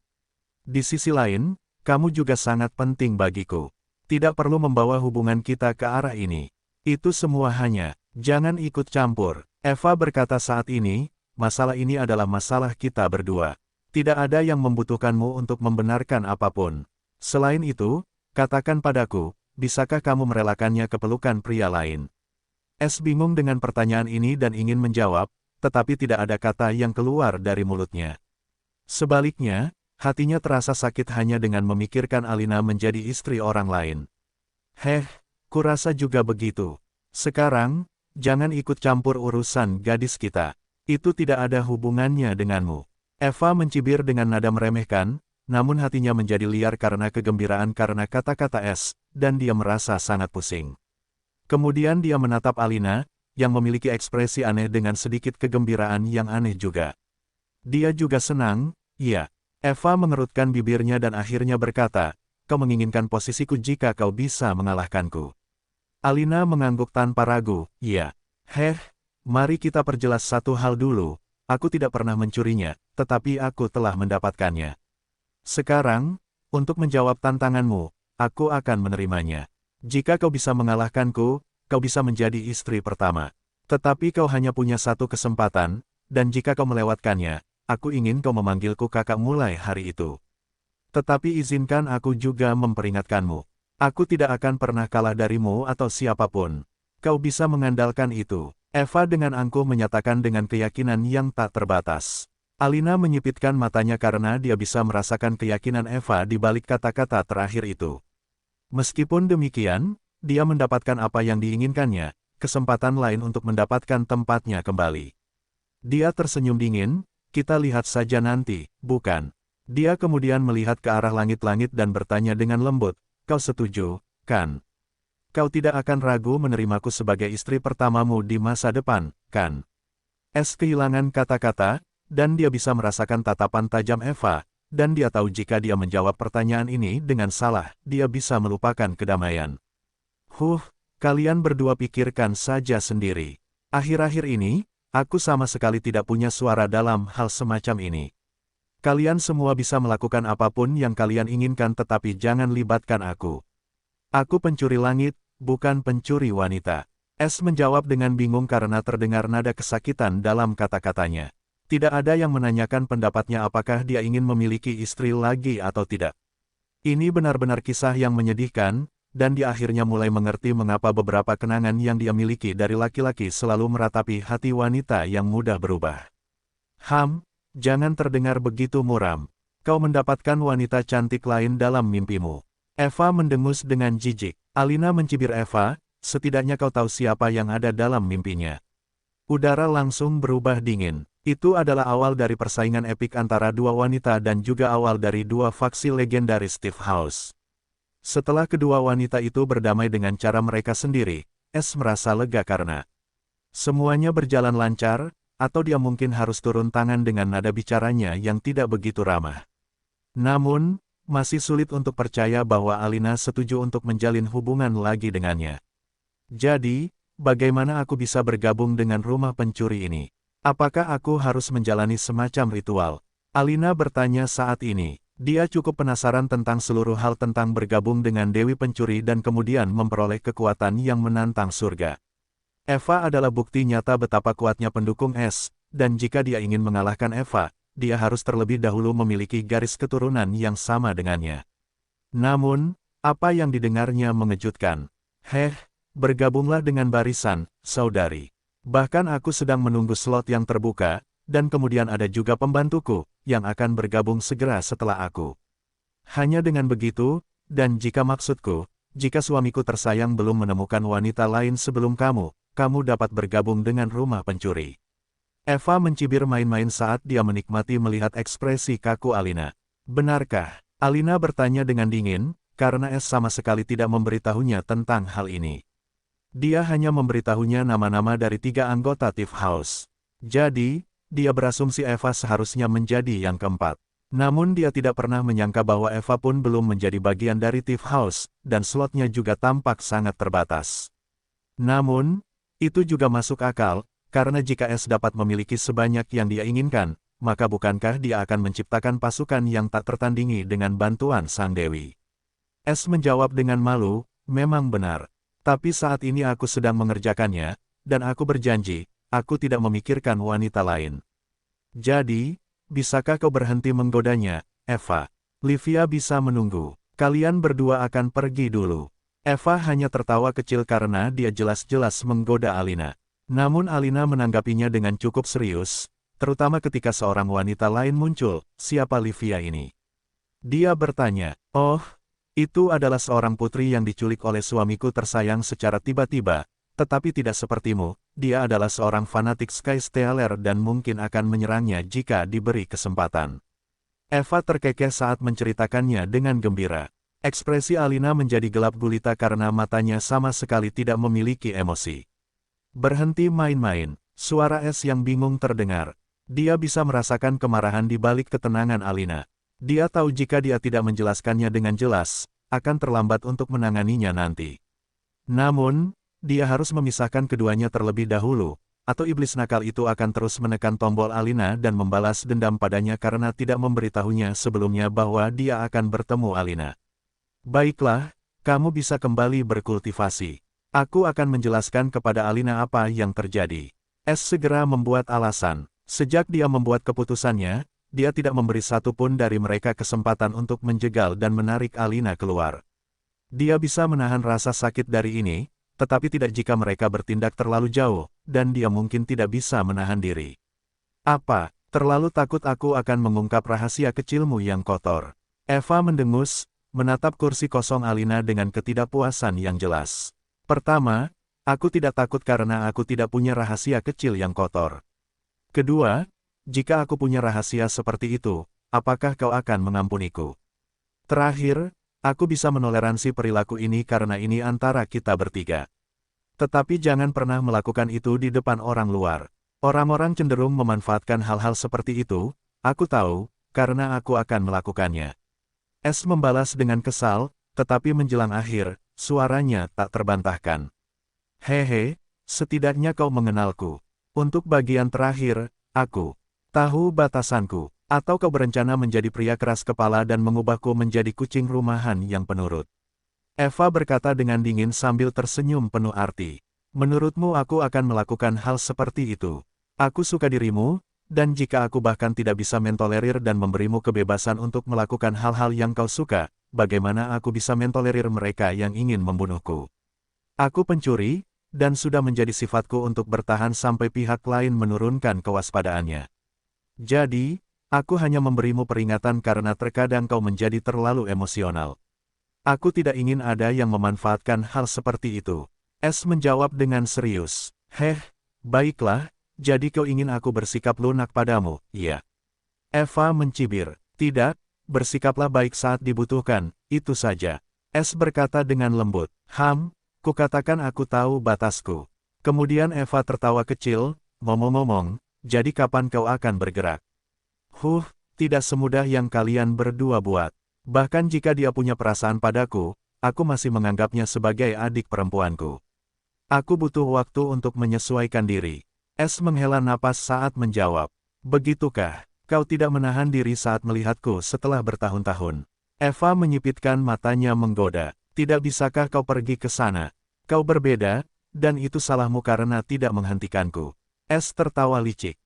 [SPEAKER 1] Di sisi lain, kamu juga sangat penting bagiku. Tidak perlu membawa hubungan kita ke arah ini. Itu semua hanya, jangan ikut campur. Eva berkata saat ini, masalah ini adalah masalah kita berdua. Tidak ada yang membutuhkanmu untuk membenarkan apapun. Selain itu, katakan padaku, bisakah kamu merelakannya ke pelukan pria lain? S bingung dengan pertanyaan ini dan ingin menjawab, tetapi tidak ada kata yang keluar dari mulutnya. Sebaliknya, hatinya terasa sakit hanya dengan memikirkan Alina menjadi istri orang lain. Kurasa juga begitu. Sekarang, jangan ikut campur urusan gadis kita. Itu tidak ada hubungannya denganmu. Eva mencibir dengan nada meremehkan, namun hatinya menjadi liar karena kegembiraan karena kata-kata S, dan dia merasa sangat pusing. Kemudian dia menatap Alina, yang memiliki ekspresi aneh dengan sedikit kegembiraan yang aneh juga. Dia juga senang, iya. Eva mengerutkan bibirnya dan akhirnya berkata, kau menginginkan posisiku jika kau bisa mengalahkanku. Alina mengangguk tanpa ragu, iya. Mari kita perjelas satu hal dulu. Aku tidak pernah mencurinya, tetapi aku telah mendapatkannya. Sekarang, untuk menjawab tantanganmu, aku akan menerimanya. Jika kau bisa mengalahkanku, kau bisa menjadi istri pertama. Tetapi kau hanya punya satu kesempatan, dan jika kau melewatkannya, aku ingin kau memanggilku kakak mulai hari itu. Tetapi izinkan aku juga memperingatkanmu. Aku tidak akan pernah kalah darimu atau siapapun. Kau bisa mengandalkan itu. Eva dengan angkuh menyatakan dengan keyakinan yang tak terbatas. Alina menyipitkan matanya karena dia bisa merasakan keyakinan Eva di balik kata-kata terakhir itu. Meskipun demikian, dia mendapatkan apa yang diinginkannya, kesempatan lain untuk mendapatkan tempatnya kembali. Dia tersenyum dingin, kita lihat saja nanti, bukan? Dia kemudian melihat ke arah langit-langit dan bertanya dengan lembut, kau setuju, kan? Kau tidak akan ragu menerimaku sebagai istri pertamamu di masa depan, kan? Es kehilangan kata-kata, dan dia bisa merasakan tatapan tajam Eva, dan dia tahu jika dia menjawab pertanyaan ini dengan salah, dia bisa melupakan kedamaian. Kalian berdua pikirkan saja sendiri. Akhir-akhir ini, aku sama sekali tidak punya suara dalam hal semacam ini. Kalian semua bisa melakukan apapun yang kalian inginkan tetapi jangan libatkan aku. Aku pencuri langit, bukan pencuri wanita. Es menjawab dengan bingung karena terdengar nada kesakitan dalam kata-katanya. Tidak ada yang menanyakan pendapatnya apakah dia ingin memiliki istri lagi atau tidak. Ini benar-benar kisah yang menyedihkan, dan dia akhirnya mulai mengerti mengapa beberapa kenangan yang dia miliki dari laki-laki selalu meratapi hati wanita yang mudah berubah. Jangan terdengar begitu muram. Kau mendapatkan wanita cantik lain dalam mimpimu. Eva mendengus dengan jijik. Alina mencibir Eva, setidaknya kau tahu siapa yang ada dalam mimpinya. Udara langsung berubah dingin. Itu adalah awal dari persaingan epik antara dua wanita dan juga awal dari dua faksi legendaris Steve House. Setelah kedua wanita itu berdamai dengan cara mereka sendiri, Es merasa lega karena semuanya berjalan lancar, atau dia mungkin harus turun tangan dengan nada bicaranya yang tidak begitu ramah. Namun, masih sulit untuk percaya bahwa Alina setuju untuk menjalin hubungan lagi dengannya. Jadi, bagaimana aku bisa bergabung dengan rumah pencuri ini? Apakah aku harus menjalani semacam ritual? Alina bertanya saat ini. Dia cukup penasaran tentang seluruh hal tentang bergabung dengan Dewi Pencuri dan kemudian memperoleh kekuatan yang menantang surga. Eva adalah bukti nyata betapa kuatnya pendukung Es, dan jika dia ingin mengalahkan Eva, dia harus terlebih dahulu memiliki garis keturunan yang sama dengannya. Namun, apa yang didengarnya mengejutkan. Bergabunglah dengan barisan, saudari. Bahkan aku sedang menunggu slot yang terbuka, dan kemudian ada juga pembantuku, yang akan bergabung segera setelah aku. Hanya dengan begitu, dan jika maksudku, jika suamiku tersayang belum menemukan wanita lain sebelum kamu dapat bergabung dengan rumah pencuri. Eva mencibir main-main saat dia menikmati melihat ekspresi kaku Alina. Benarkah? Alina bertanya dengan dingin, karena Es sama sekali tidak memberitahunya tentang hal ini. Dia hanya memberitahunya nama-nama dari 3 anggota Thief House. Jadi, dia berasumsi Eva seharusnya menjadi yang keempat. Namun dia tidak pernah menyangka bahwa Eva pun belum menjadi bagian dari Thief House, dan slotnya juga tampak sangat terbatas. Namun, itu juga masuk akal, karena jika Es dapat memiliki sebanyak yang dia inginkan, maka bukankah dia akan menciptakan pasukan yang tak tertandingi dengan bantuan Sang Dewi? Es menjawab dengan malu, memang benar. Tapi saat ini aku sedang mengerjakannya, dan aku berjanji, aku tidak memikirkan wanita lain. Jadi, bisakah kau berhenti menggodanya, Eva? Livia bisa menunggu. Kalian berdua akan pergi dulu. Eva hanya tertawa kecil karena dia jelas-jelas menggoda Alina. Namun Alina menanggapinya dengan cukup serius, terutama ketika seorang wanita lain muncul, siapa Livia ini? Dia bertanya, itu adalah seorang putri yang diculik oleh suamiku tersayang secara tiba-tiba, tetapi tidak sepertimu, dia adalah seorang fanatik Sky Stealer dan mungkin akan menyerangnya jika diberi kesempatan. Eva terkekeh saat menceritakannya dengan gembira. Ekspresi Alina menjadi gelap gulita karena matanya sama sekali tidak memiliki emosi. Berhenti main-main, suara Es yang bingung terdengar. Dia bisa merasakan kemarahan di balik ketenangan Alina. Dia tahu jika dia tidak menjelaskannya dengan jelas, akan terlambat untuk menanganinya nanti. Namun, dia harus memisahkan keduanya terlebih dahulu, atau iblis nakal itu akan terus menekan tombol Alina dan membalas dendam padanya karena tidak memberitahunya sebelumnya bahwa dia akan bertemu Alina. Baiklah, kamu bisa kembali berkultivasi. Aku akan menjelaskan kepada Alina apa yang terjadi. Es segera membuat alasan. Sejak dia membuat keputusannya, dia tidak memberi satu pun dari mereka kesempatan untuk menjegal dan menarik Alina keluar. Dia bisa menahan rasa sakit dari ini, tetapi tidak jika mereka bertindak terlalu jauh, dan dia mungkin tidak bisa menahan diri. Apa, terlalu takut aku akan mengungkap rahasia kecilmu yang kotor? Eva mendengus, menatap kursi kosong Alina dengan ketidakpuasan yang jelas. Pertama, aku tidak takut karena aku tidak punya rahasia kecil yang kotor. Kedua, jika aku punya rahasia seperti itu, apakah kau akan mengampuniku? Terakhir, aku bisa menoleransi perilaku ini karena ini antara kita bertiga. Tetapi jangan pernah melakukan itu di depan orang luar. Orang-orang cenderung memanfaatkan hal-hal seperti itu, aku tahu, karena aku akan melakukannya. Es membalas dengan kesal, tetapi menjelang akhir, suaranya tak terbantahkan. Hehe, setidaknya kau mengenalku. Untuk bagian terakhir, aku tahu batasanku. Atau kau berencana menjadi pria keras kepala dan mengubahku menjadi kucing rumahan yang penurut? Eva berkata dengan dingin sambil tersenyum penuh arti. Menurutmu aku akan melakukan hal seperti itu? Aku suka dirimu, dan jika aku bahkan tidak bisa mentolerir dan memberimu kebebasan untuk melakukan hal-hal yang kau suka, bagaimana aku bisa mentolerir mereka yang ingin membunuhku? Aku pencuri, dan sudah menjadi sifatku untuk bertahan sampai pihak lain menurunkan kewaspadaannya. Jadi, aku hanya memberimu peringatan karena terkadang kau menjadi terlalu emosional. Aku tidak ingin ada yang memanfaatkan hal seperti itu. Es menjawab dengan serius. Baiklah, jadi kau ingin aku bersikap lunak padamu, iya? Eva mencibir. Tidak, bersikaplah baik saat dibutuhkan, itu saja. Es berkata dengan lembut. Kukatakan aku tahu batasku. Kemudian Eva tertawa kecil, ngomong-ngomong, jadi kapan kau akan bergerak? Tidak semudah yang kalian berdua buat. Bahkan jika dia punya perasaan padaku, aku masih menganggapnya sebagai adik perempuanku. Aku butuh waktu untuk menyesuaikan diri. Es menghela napas saat menjawab. Begitukah? Kau tidak menahan diri saat melihatku setelah bertahun-tahun. Eva menyipitkan matanya menggoda. Tidak bisakah kau pergi ke sana? Kau berbeda, dan itu salahmu karena tidak menghentikanku. Es tertawa licik.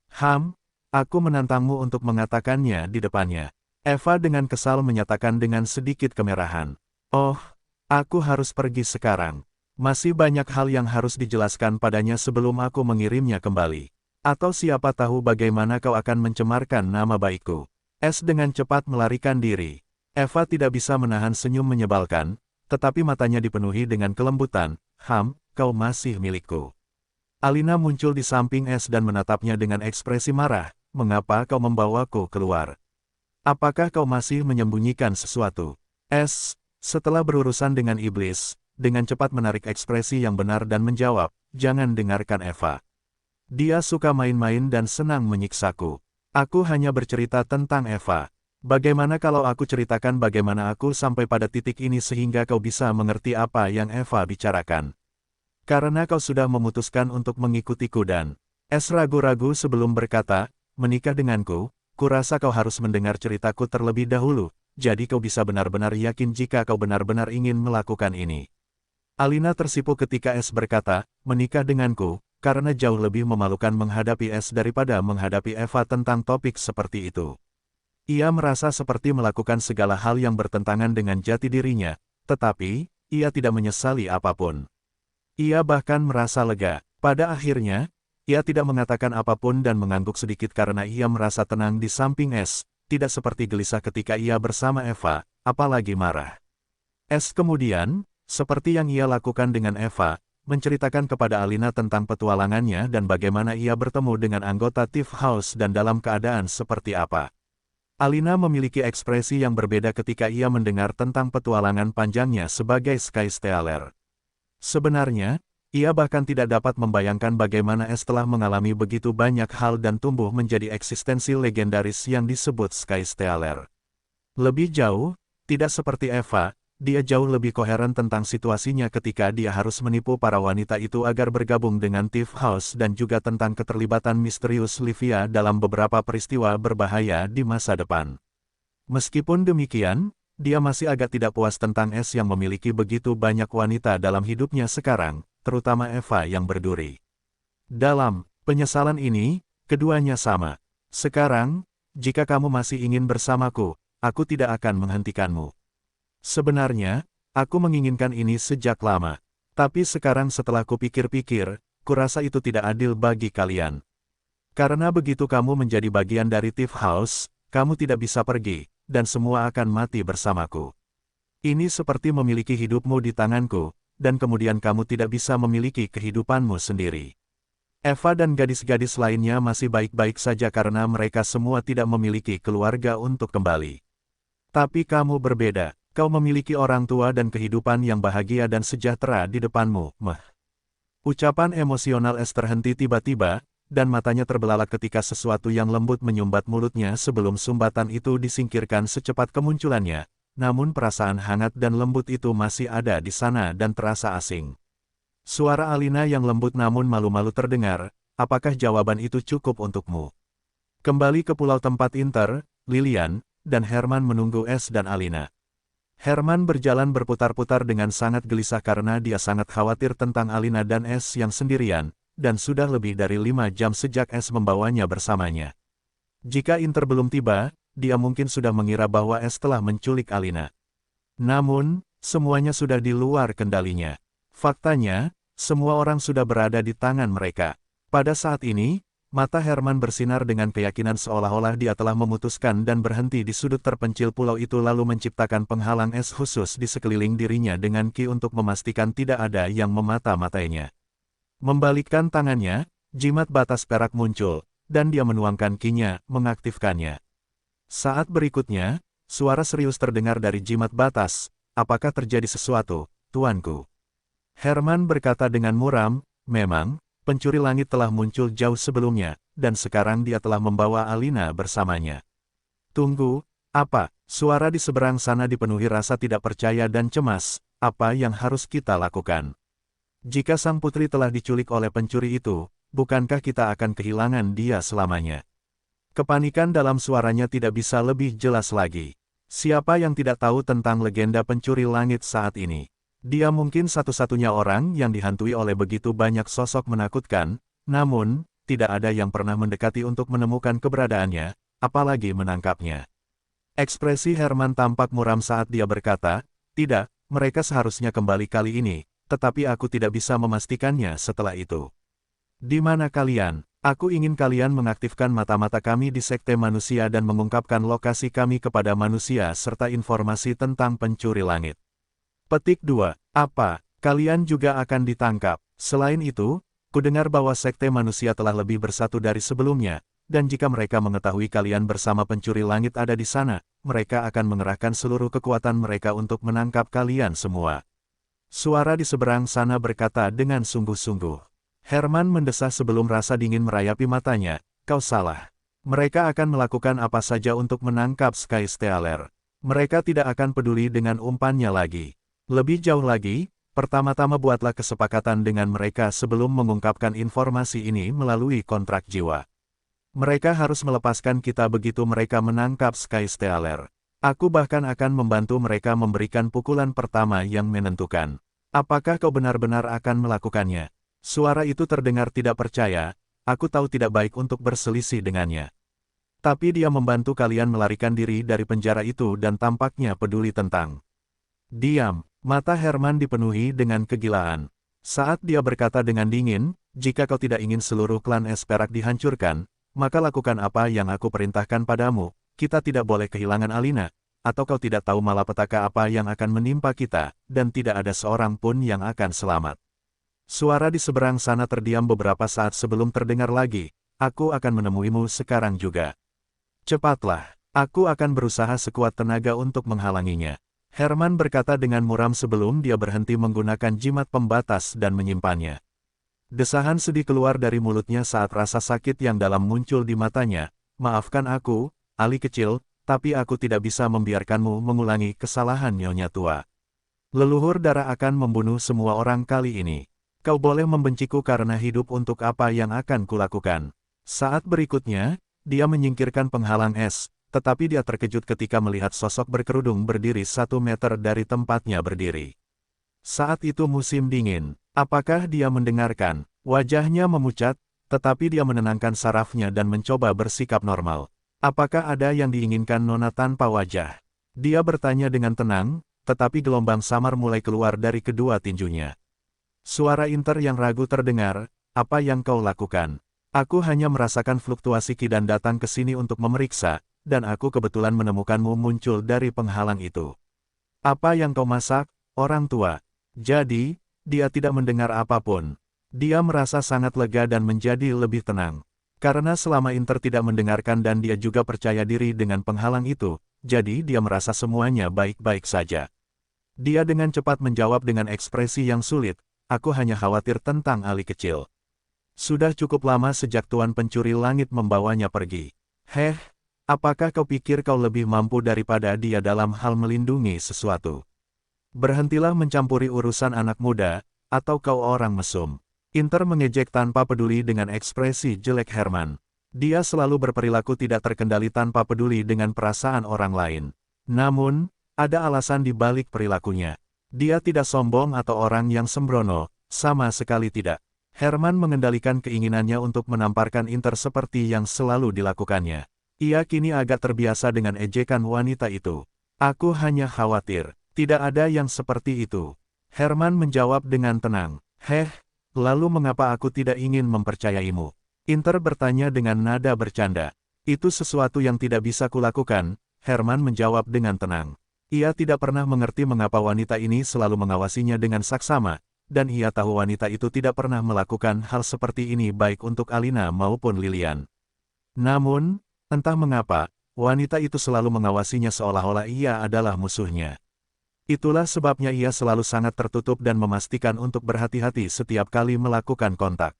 [SPEAKER 1] Aku menantangmu untuk mengatakannya di depannya. Eva dengan kesal menyatakan dengan sedikit kemerahan. Aku harus pergi sekarang. Masih banyak hal yang harus dijelaskan padanya sebelum aku mengirimnya kembali. Atau siapa tahu bagaimana kau akan mencemarkan nama baikku. Es dengan cepat melarikan diri. Eva tidak bisa menahan senyum menyebalkan, tetapi matanya dipenuhi dengan kelembutan. Kau masih milikku. Alina muncul di samping Es dan menatapnya dengan ekspresi marah. Mengapa kau membawaku keluar? Apakah kau masih menyembunyikan sesuatu? Es, setelah berurusan dengan iblis, dengan cepat menarik ekspresi yang benar dan menjawab, jangan dengarkan Eva. Dia suka main-main dan senang menyiksaku. Aku hanya bercerita tentang Eva. Bagaimana kalau aku ceritakan bagaimana aku sampai pada titik ini sehingga kau bisa mengerti apa yang Eva bicarakan? Karena kau sudah memutuskan untuk mengikutiku dan... Es ragu-ragu sebelum berkata, menikah denganku, kurasa kau harus mendengar ceritaku terlebih dahulu, jadi kau bisa benar-benar yakin jika kau benar-benar ingin melakukan ini. Alina tersipu ketika Es berkata, menikah denganku, karena jauh lebih memalukan menghadapi Es daripada menghadapi Eva tentang topik seperti itu. Ia merasa seperti melakukan segala hal yang bertentangan dengan jati dirinya, tetapi, ia tidak menyesali apapun. Ia bahkan merasa lega. Pada akhirnya, ia tidak mengatakan apapun dan mengangguk sedikit karena ia merasa tenang di samping Es, tidak seperti gelisah ketika ia bersama Eva, apalagi marah. Es kemudian, seperti yang ia lakukan dengan Eva, menceritakan kepada Alina tentang petualangannya dan bagaimana ia bertemu dengan anggota Thief House dan dalam keadaan seperti apa. Alina memiliki ekspresi yang berbeda ketika ia mendengar tentang petualangan panjangnya sebagai Sky Stealer. Sebenarnya, ia bahkan tidak dapat membayangkan bagaimana Es telah mengalami begitu banyak hal dan tumbuh menjadi eksistensi legendaris yang disebut Sky Stealer. Lebih jauh, tidak seperti Eva, dia jauh lebih koheren tentang situasinya ketika dia harus menipu para wanita itu agar bergabung dengan Thief House dan juga tentang keterlibatan misterius Livia dalam beberapa peristiwa berbahaya di masa depan. Meskipun demikian, dia masih agak tidak puas tentang S yang memiliki begitu banyak wanita dalam hidupnya sekarang, terutama Eva yang berduri. Dalam penyesalan ini, keduanya sama. Sekarang, jika kamu masih ingin bersamaku, aku tidak akan menghentikanmu. Sebenarnya, aku menginginkan ini sejak lama. Tapi sekarang setelah kupikir-pikir, kurasa itu tidak adil bagi kalian. Karena begitu kamu menjadi bagian dari Thief House, kamu tidak bisa pergi, dan semua akan mati bersamaku. Ini seperti memiliki hidupmu di tanganku, dan kemudian kamu tidak bisa memiliki kehidupanmu sendiri. Eva dan gadis-gadis lainnya masih baik-baik saja karena mereka semua tidak memiliki keluarga untuk kembali. Tapi kamu berbeda. Kau memiliki orang tua dan kehidupan yang bahagia dan sejahtera di depanmu, Meh. Ucapan emosional Es terhenti tiba-tiba, dan matanya terbelalak ketika sesuatu yang lembut menyumbat mulutnya sebelum sumbatan itu disingkirkan secepat kemunculannya, namun perasaan hangat dan lembut itu masih ada di sana dan terasa asing. Suara Alina yang lembut namun malu-malu terdengar, apakah jawaban itu cukup untukmu? Kembali ke pulau tempat Inter, Lilian, dan Herman menunggu Es dan Alina. Herman berjalan berputar-putar dengan sangat gelisah karena dia sangat khawatir tentang Alina dan Es yang sendirian, dan sudah lebih dari 5 jam sejak Es membawanya bersamanya. Jika Inter belum tiba, dia mungkin sudah mengira bahwa Es telah menculik Alina. Namun, semuanya sudah di luar kendalinya. Faktanya, semua orang sudah berada di tangan mereka. Pada saat ini, mata Herman bersinar dengan keyakinan seolah-olah dia telah memutuskan dan berhenti di sudut terpencil pulau itu lalu menciptakan penghalang es khusus di sekeliling dirinya dengan ki untuk memastikan tidak ada yang memata-matainya. Membalikkan tangannya, jimat batas perak muncul, dan dia menuangkan kinya, mengaktifkannya. Saat berikutnya, suara serius terdengar dari jimat batas, apakah terjadi sesuatu, tuanku? Herman berkata dengan muram, memang, pencuri langit telah muncul jauh sebelumnya, dan sekarang dia telah membawa Alina bersamanya. Tunggu, apa? Suara di seberang sana dipenuhi rasa tidak percaya dan cemas, apa yang harus kita lakukan? Jika sang putri telah diculik oleh pencuri itu, bukankah kita akan kehilangan dia selamanya? Kepanikan dalam suaranya tidak bisa lebih jelas lagi. Siapa yang tidak tahu tentang legenda pencuri langit saat ini? Dia mungkin satu-satunya orang yang dihantui oleh begitu banyak sosok menakutkan, namun, tidak ada yang pernah mendekati untuk menemukan keberadaannya, apalagi menangkapnya. Ekspresi Herman tampak muram saat dia berkata, tidak, mereka seharusnya kembali kali ini, tetapi aku tidak bisa memastikannya setelah itu. Di mana kalian? Aku ingin kalian mengaktifkan mata-mata kami di sekte manusia dan mengungkapkan lokasi kami kepada manusia serta informasi tentang pencuri langit. Petik 2. Apa? Kalian juga akan ditangkap. Selain itu, kudengar bahwa sekte manusia telah lebih bersatu dari sebelumnya, dan jika mereka mengetahui kalian bersama pencuri langit ada di sana, mereka akan mengerahkan seluruh kekuatan mereka untuk menangkap kalian semua. Suara di seberang sana berkata dengan sungguh-sungguh. Herman mendesah sebelum rasa dingin merayapi matanya, kau salah. Mereka akan melakukan apa saja untuk menangkap Sky Stealer. Mereka tidak akan peduli dengan umpannya lagi. Lebih jauh lagi, pertama-tama buatlah kesepakatan dengan mereka sebelum mengungkapkan informasi ini melalui kontrak jiwa. Mereka harus melepaskan kita begitu mereka menangkap Sky Stealer. Aku bahkan akan membantu mereka memberikan pukulan pertama yang menentukan. Apakah kau benar-benar akan melakukannya? Suara itu terdengar tidak percaya, aku tahu tidak baik untuk berselisih dengannya. Tapi dia membantu kalian melarikan diri dari penjara itu dan tampaknya peduli tentang. Diam. Mata Herman dipenuhi dengan kegilaan. Saat dia berkata dengan dingin, jika kau tidak ingin seluruh klan es perak dihancurkan, maka lakukan apa yang aku perintahkan padamu, kita tidak boleh kehilangan Alina, atau kau tidak tahu malapetaka apa yang akan menimpa kita, dan tidak ada seorang pun yang akan selamat. Suara di seberang sana terdiam beberapa saat sebelum terdengar lagi, aku akan menemuimu sekarang juga. Cepatlah, aku akan berusaha sekuat tenaga untuk menghalanginya. Herman berkata dengan muram sebelum dia berhenti menggunakan jimat pembatas dan menyimpannya. Desahan sedih keluar dari mulutnya saat rasa sakit yang dalam muncul di matanya. Maafkan aku, Ali kecil, tapi aku tidak bisa membiarkanmu mengulangi kesalahan Nyonya Tua. Leluhur darah akan membunuh semua orang kali ini. Kau boleh membenciku karena hidup untuk apa yang akan kulakukan. Saat berikutnya, dia menyingkirkan penghalang es, tetapi dia terkejut ketika melihat sosok berkerudung berdiri 1 meter dari tempatnya berdiri. Saat itu musim dingin. Apakah dia mendengarkan? Wajahnya memucat, tetapi dia menenangkan sarafnya dan mencoba bersikap normal. Apakah ada yang diinginkan Nona tanpa wajah? Dia bertanya dengan tenang, tetapi gelombang samar mulai keluar dari kedua tinjunya. Suara Inter yang ragu terdengar, apa yang kau lakukan? Aku hanya merasakan fluktuasi ki dan datang ke sini untuk memeriksa, dan aku kebetulan menemukanmu muncul dari penghalang itu. Apa yang kau masak, orang tua? Jadi, dia tidak mendengar apapun. Dia merasa sangat lega dan menjadi lebih tenang. Karena selama Inter tidak mendengarkan dan dia juga percaya diri dengan penghalang itu, jadi dia merasa semuanya baik-baik saja. Dia dengan cepat menjawab dengan ekspresi yang sulit, aku hanya khawatir tentang Ali kecil. Sudah cukup lama sejak Tuan Pencuri Langit membawanya pergi. Heh, apakah kau pikir kau lebih mampu daripada dia dalam hal melindungi sesuatu? Berhentilah mencampuri urusan anak muda, atau kau orang mesum. Inter mengejek tanpa peduli dengan ekspresi jelek Herman. Dia selalu berperilaku tidak terkendali tanpa peduli dengan perasaan orang lain. Namun, ada alasan di balik perilakunya. Dia tidak sombong atau orang yang sembrono, sama sekali tidak. Herman mengendalikan keinginannya untuk menamparkan Inter seperti yang selalu dilakukannya. Ia kini agak terbiasa dengan ejekan wanita itu. Aku hanya khawatir. Tidak ada yang seperti itu. Herman menjawab dengan tenang. Heh, lalu mengapa aku tidak ingin mempercayaimu? Inter bertanya dengan nada bercanda. Itu sesuatu yang tidak bisa kulakukan, Herman menjawab dengan tenang. Ia tidak pernah mengerti mengapa wanita ini selalu mengawasinya dengan saksama, dan ia tahu wanita itu tidak pernah melakukan hal seperti ini baik untuk Alina maupun Lilian. Namun, entah mengapa, wanita itu selalu mengawasinya seolah-olah ia adalah musuhnya. Itulah sebabnya ia selalu sangat tertutup dan memastikan untuk berhati-hati setiap kali melakukan kontak.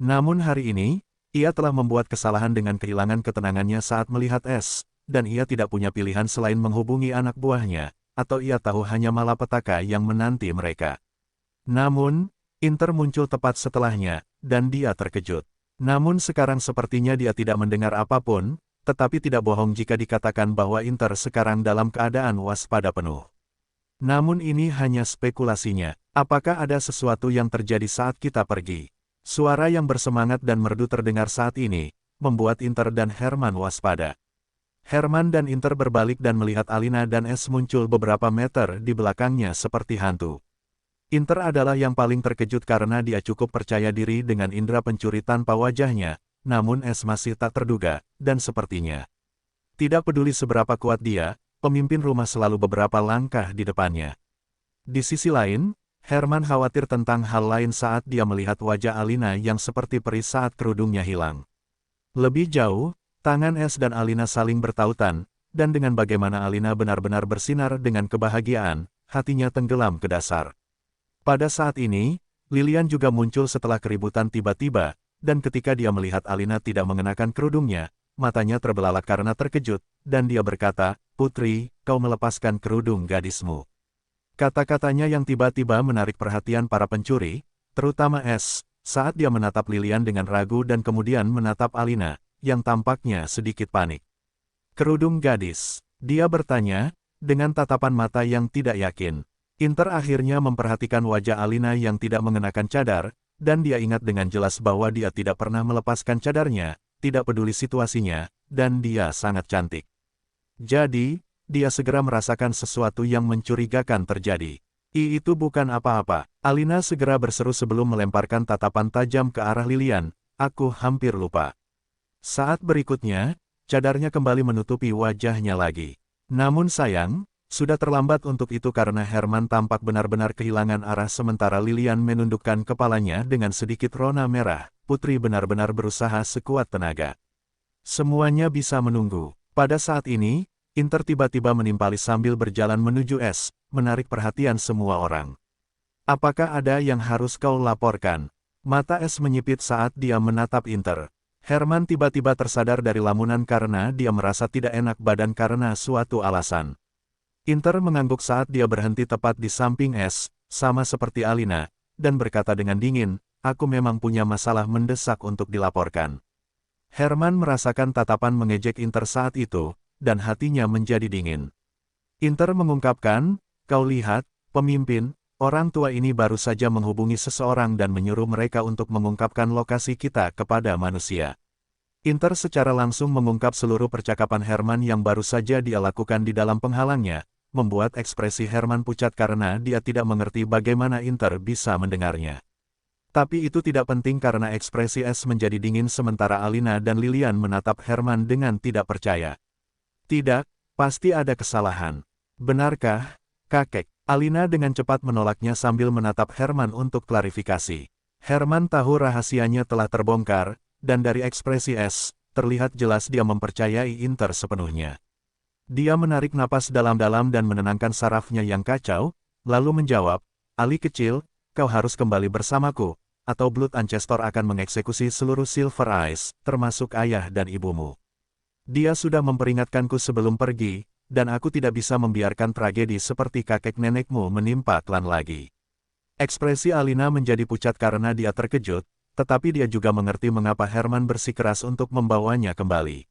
[SPEAKER 1] Namun hari ini, ia telah membuat kesalahan dengan kehilangan ketenangannya saat melihat es, dan ia tidak punya pilihan selain menghubungi anak buahnya, atau ia tahu hanya malapetaka yang menanti mereka. Namun, Inter muncul tepat setelahnya, dan dia terkejut. Namun sekarang sepertinya dia tidak mendengar apapun, tetapi tidak bohong jika dikatakan bahwa Inter sekarang dalam keadaan waspada penuh. Namun ini hanya spekulasinya. Apakah ada sesuatu yang terjadi saat kita pergi? Suara yang bersemangat dan merdu terdengar saat ini, membuat Inter dan Herman waspada. Herman dan Inter berbalik dan melihat Alina dan Es muncul beberapa meter di belakangnya seperti hantu. Inter adalah yang paling terkejut karena dia cukup percaya diri dengan indera pencuri tanpa wajahnya, namun Es masih tak terduga, dan sepertinya tidak peduli seberapa kuat dia, pemimpin rumah selalu beberapa langkah di depannya. Di sisi lain, Herman khawatir tentang hal lain saat dia melihat wajah Alina yang seperti peri saat kerudungnya hilang. Lebih jauh, tangan Es dan Alina saling bertautan, dan dengan bagaimana Alina benar-benar bersinar dengan kebahagiaan, hatinya tenggelam ke dasar. Pada saat ini, Lilian juga muncul setelah keributan tiba-tiba, dan ketika dia melihat Alina tidak mengenakan kerudungnya, matanya terbelalak karena terkejut, dan dia berkata, "Putri, kau melepaskan kerudung gadismu." Kata-katanya yang tiba-tiba menarik perhatian para pencuri, terutama Es, saat dia menatap Lilian dengan ragu dan kemudian menatap Alina, yang tampaknya sedikit panik. "Kerudung gadis?" dia bertanya, dengan tatapan mata yang tidak yakin. Inter akhirnya memperhatikan wajah Alina yang tidak mengenakan cadar, dan dia ingat dengan jelas bahwa dia tidak pernah melepaskan cadarnya, tidak peduli situasinya, dan dia sangat cantik. Jadi, dia segera merasakan sesuatu yang mencurigakan terjadi. Itu bukan apa-apa. Alina segera berseru sebelum melemparkan tatapan tajam ke arah Lilian, "Aku hampir lupa." Saat berikutnya, cadarnya kembali menutupi wajahnya lagi. Namun sayang, sudah terlambat untuk itu karena Herman tampak benar-benar kehilangan arah sementara Lilian menundukkan kepalanya dengan sedikit rona merah. Putri benar-benar berusaha sekuat tenaga. Semuanya bisa menunggu. Pada saat ini, Inter tiba-tiba menimpali sambil berjalan menuju Es, menarik perhatian semua orang. "Apakah ada yang harus kau laporkan?" Mata Es menyipit saat dia menatap Inter. Herman tiba-tiba tersadar dari lamunan karena dia merasa tidak enak badan karena suatu alasan. Inter mengangguk saat dia berhenti tepat di samping Es, sama seperti Alina, dan berkata dengan dingin, aku memang punya masalah mendesak untuk dilaporkan. Herman merasakan tatapan mengejek Inter saat itu, dan hatinya menjadi dingin. Inter mengungkapkan, kau lihat, pemimpin, orang tua ini baru saja menghubungi seseorang dan menyuruh mereka untuk mengungkapkan lokasi kita kepada manusia. Inter secara langsung mengungkap seluruh percakapan Herman yang baru saja dia lakukan di dalam penghalangnya, membuat ekspresi Herman pucat karena dia tidak mengerti bagaimana Inter bisa mendengarnya. Tapi itu tidak penting karena ekspresi Es menjadi dingin sementara Alina dan Lilian menatap Herman dengan tidak percaya. Tidak, pasti ada kesalahan. Benarkah, kakek? Alina dengan cepat menolaknya sambil menatap Herman untuk klarifikasi. Herman tahu rahasianya telah terbongkar, dan dari ekspresi Es, terlihat jelas dia mempercayai Inter sepenuhnya. Dia menarik napas dalam-dalam dan menenangkan sarafnya yang kacau, lalu menjawab, Ali kecil, kau harus kembali bersamaku, atau Blood Ancestor akan mengeksekusi seluruh Silver Eyes, termasuk ayah dan ibumu. Dia sudah memperingatkanku sebelum pergi, dan aku tidak bisa membiarkan tragedi seperti kakek nenekmu menimpa klan lagi. Ekspresi Alina menjadi pucat karena dia terkejut, tetapi dia juga mengerti mengapa Herman bersikeras untuk membawanya kembali.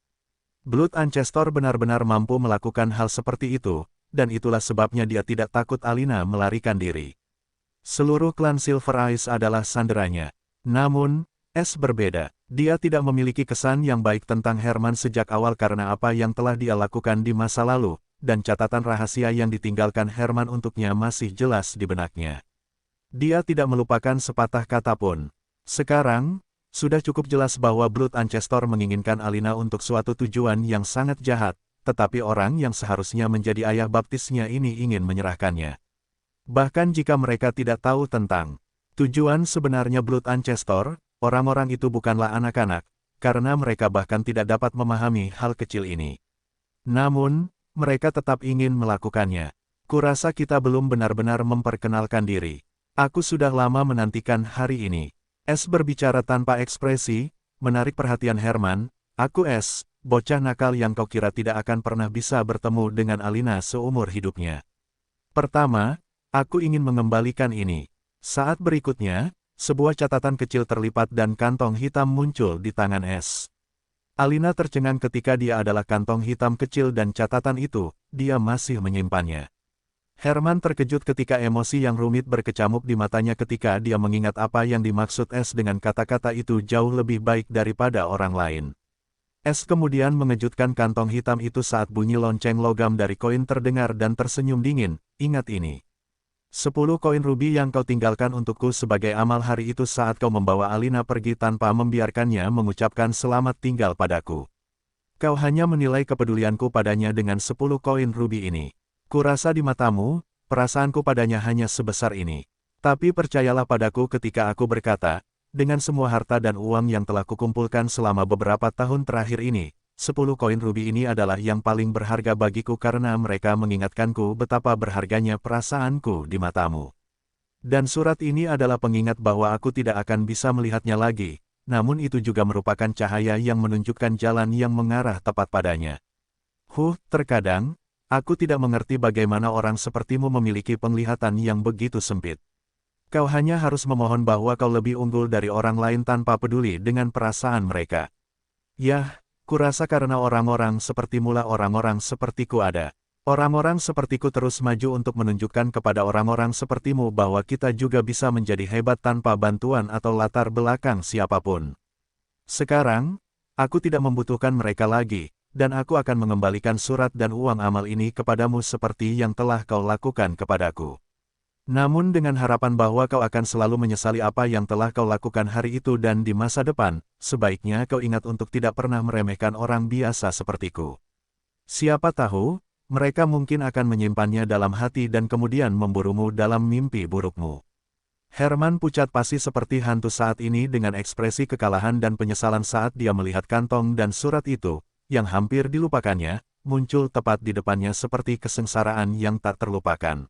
[SPEAKER 1] Blood Ancestor benar-benar mampu melakukan hal seperti itu, dan itulah sebabnya dia tidak takut Alina melarikan diri. Seluruh klan Silver Eyes adalah sanderanya. Namun, Es berbeda. Dia tidak memiliki kesan yang baik tentang Herman sejak awal karena apa yang telah dia lakukan di masa lalu, dan catatan rahasia yang ditinggalkan Herman untuknya masih jelas di benaknya. Dia tidak melupakan sepatah kata pun. Sekarang, sudah cukup jelas bahwa Blood Ancestor menginginkan Alina untuk suatu tujuan yang sangat jahat, tetapi orang yang seharusnya menjadi ayah baptisnya ini ingin menyerahkannya. Bahkan jika mereka tidak tahu tentang tujuan sebenarnya Blood Ancestor, orang-orang itu bukanlah anak-anak, karena mereka bahkan tidak dapat memahami hal kecil ini. Namun, mereka tetap ingin melakukannya. Kurasa kita belum benar-benar memperkenalkan diri. Aku sudah lama menantikan hari ini. Es berbicara tanpa ekspresi, menarik perhatian Herman. Aku Es, bocah nakal yang kau kira tidak akan pernah bisa bertemu dengan Alina seumur hidupnya. Pertama, aku ingin mengembalikan ini. Saat berikutnya, sebuah catatan kecil terlipat dan kantong hitam muncul di tangan Es. Alina tercengang ketika dia adalah kantong hitam kecil dan catatan itu, dia masih menyimpannya. Herman terkejut ketika emosi yang rumit berkecamuk di matanya ketika dia mengingat apa yang dimaksud Es dengan kata-kata itu jauh lebih baik daripada orang lain. Es kemudian mengejutkan kantong hitam itu saat bunyi lonceng logam dari koin terdengar dan tersenyum dingin, ingat ini. 10 koin rubi yang kau tinggalkan untukku sebagai amal hari itu saat kau membawa Alina pergi tanpa membiarkannya mengucapkan selamat tinggal padaku. Kau hanya menilai kepedulianku padanya dengan 10 koin rubi ini. Kurasa di matamu, perasaanku padanya hanya sebesar ini. Tapi percayalah padaku ketika aku berkata, dengan semua harta dan uang yang telah kukumpulkan selama beberapa tahun terakhir ini, 10 koin rubi ini adalah yang paling berharga bagiku karena mereka mengingatkanku betapa berharganya perasaanku di matamu. Dan surat ini adalah pengingat bahwa aku tidak akan bisa melihatnya lagi, namun itu juga merupakan cahaya yang menunjukkan jalan yang mengarah tepat padanya. Terkadang, aku tidak mengerti bagaimana orang sepertimu memiliki penglihatan yang begitu sempit. Kau hanya harus memohon bahwa kau lebih unggul dari orang lain tanpa peduli dengan perasaan mereka. Yah, kurasa karena orang-orang sepertimulah orang-orang sepertiku ada. Orang-orang sepertiku terus maju untuk menunjukkan kepada orang-orang sepertimu bahwa kita juga bisa menjadi hebat tanpa bantuan atau latar belakang siapapun. Sekarang, aku tidak membutuhkan mereka lagi. Dan aku akan mengembalikan surat dan uang amal ini kepadamu seperti yang telah kau lakukan kepadaku. Namun dengan harapan bahwa kau akan selalu menyesali apa yang telah kau lakukan hari itu dan di masa depan, sebaiknya kau ingat untuk tidak pernah meremehkan orang biasa sepertiku. Siapa tahu, mereka mungkin akan menyimpannya dalam hati dan kemudian memburumu dalam mimpi burukmu. Herman pucat pasi seperti hantu saat ini dengan ekspresi kekalahan dan penyesalan saat dia melihat kantong dan surat itu, yang hampir dilupakannya, muncul tepat di depannya seperti kesengsaraan yang tak terlupakan.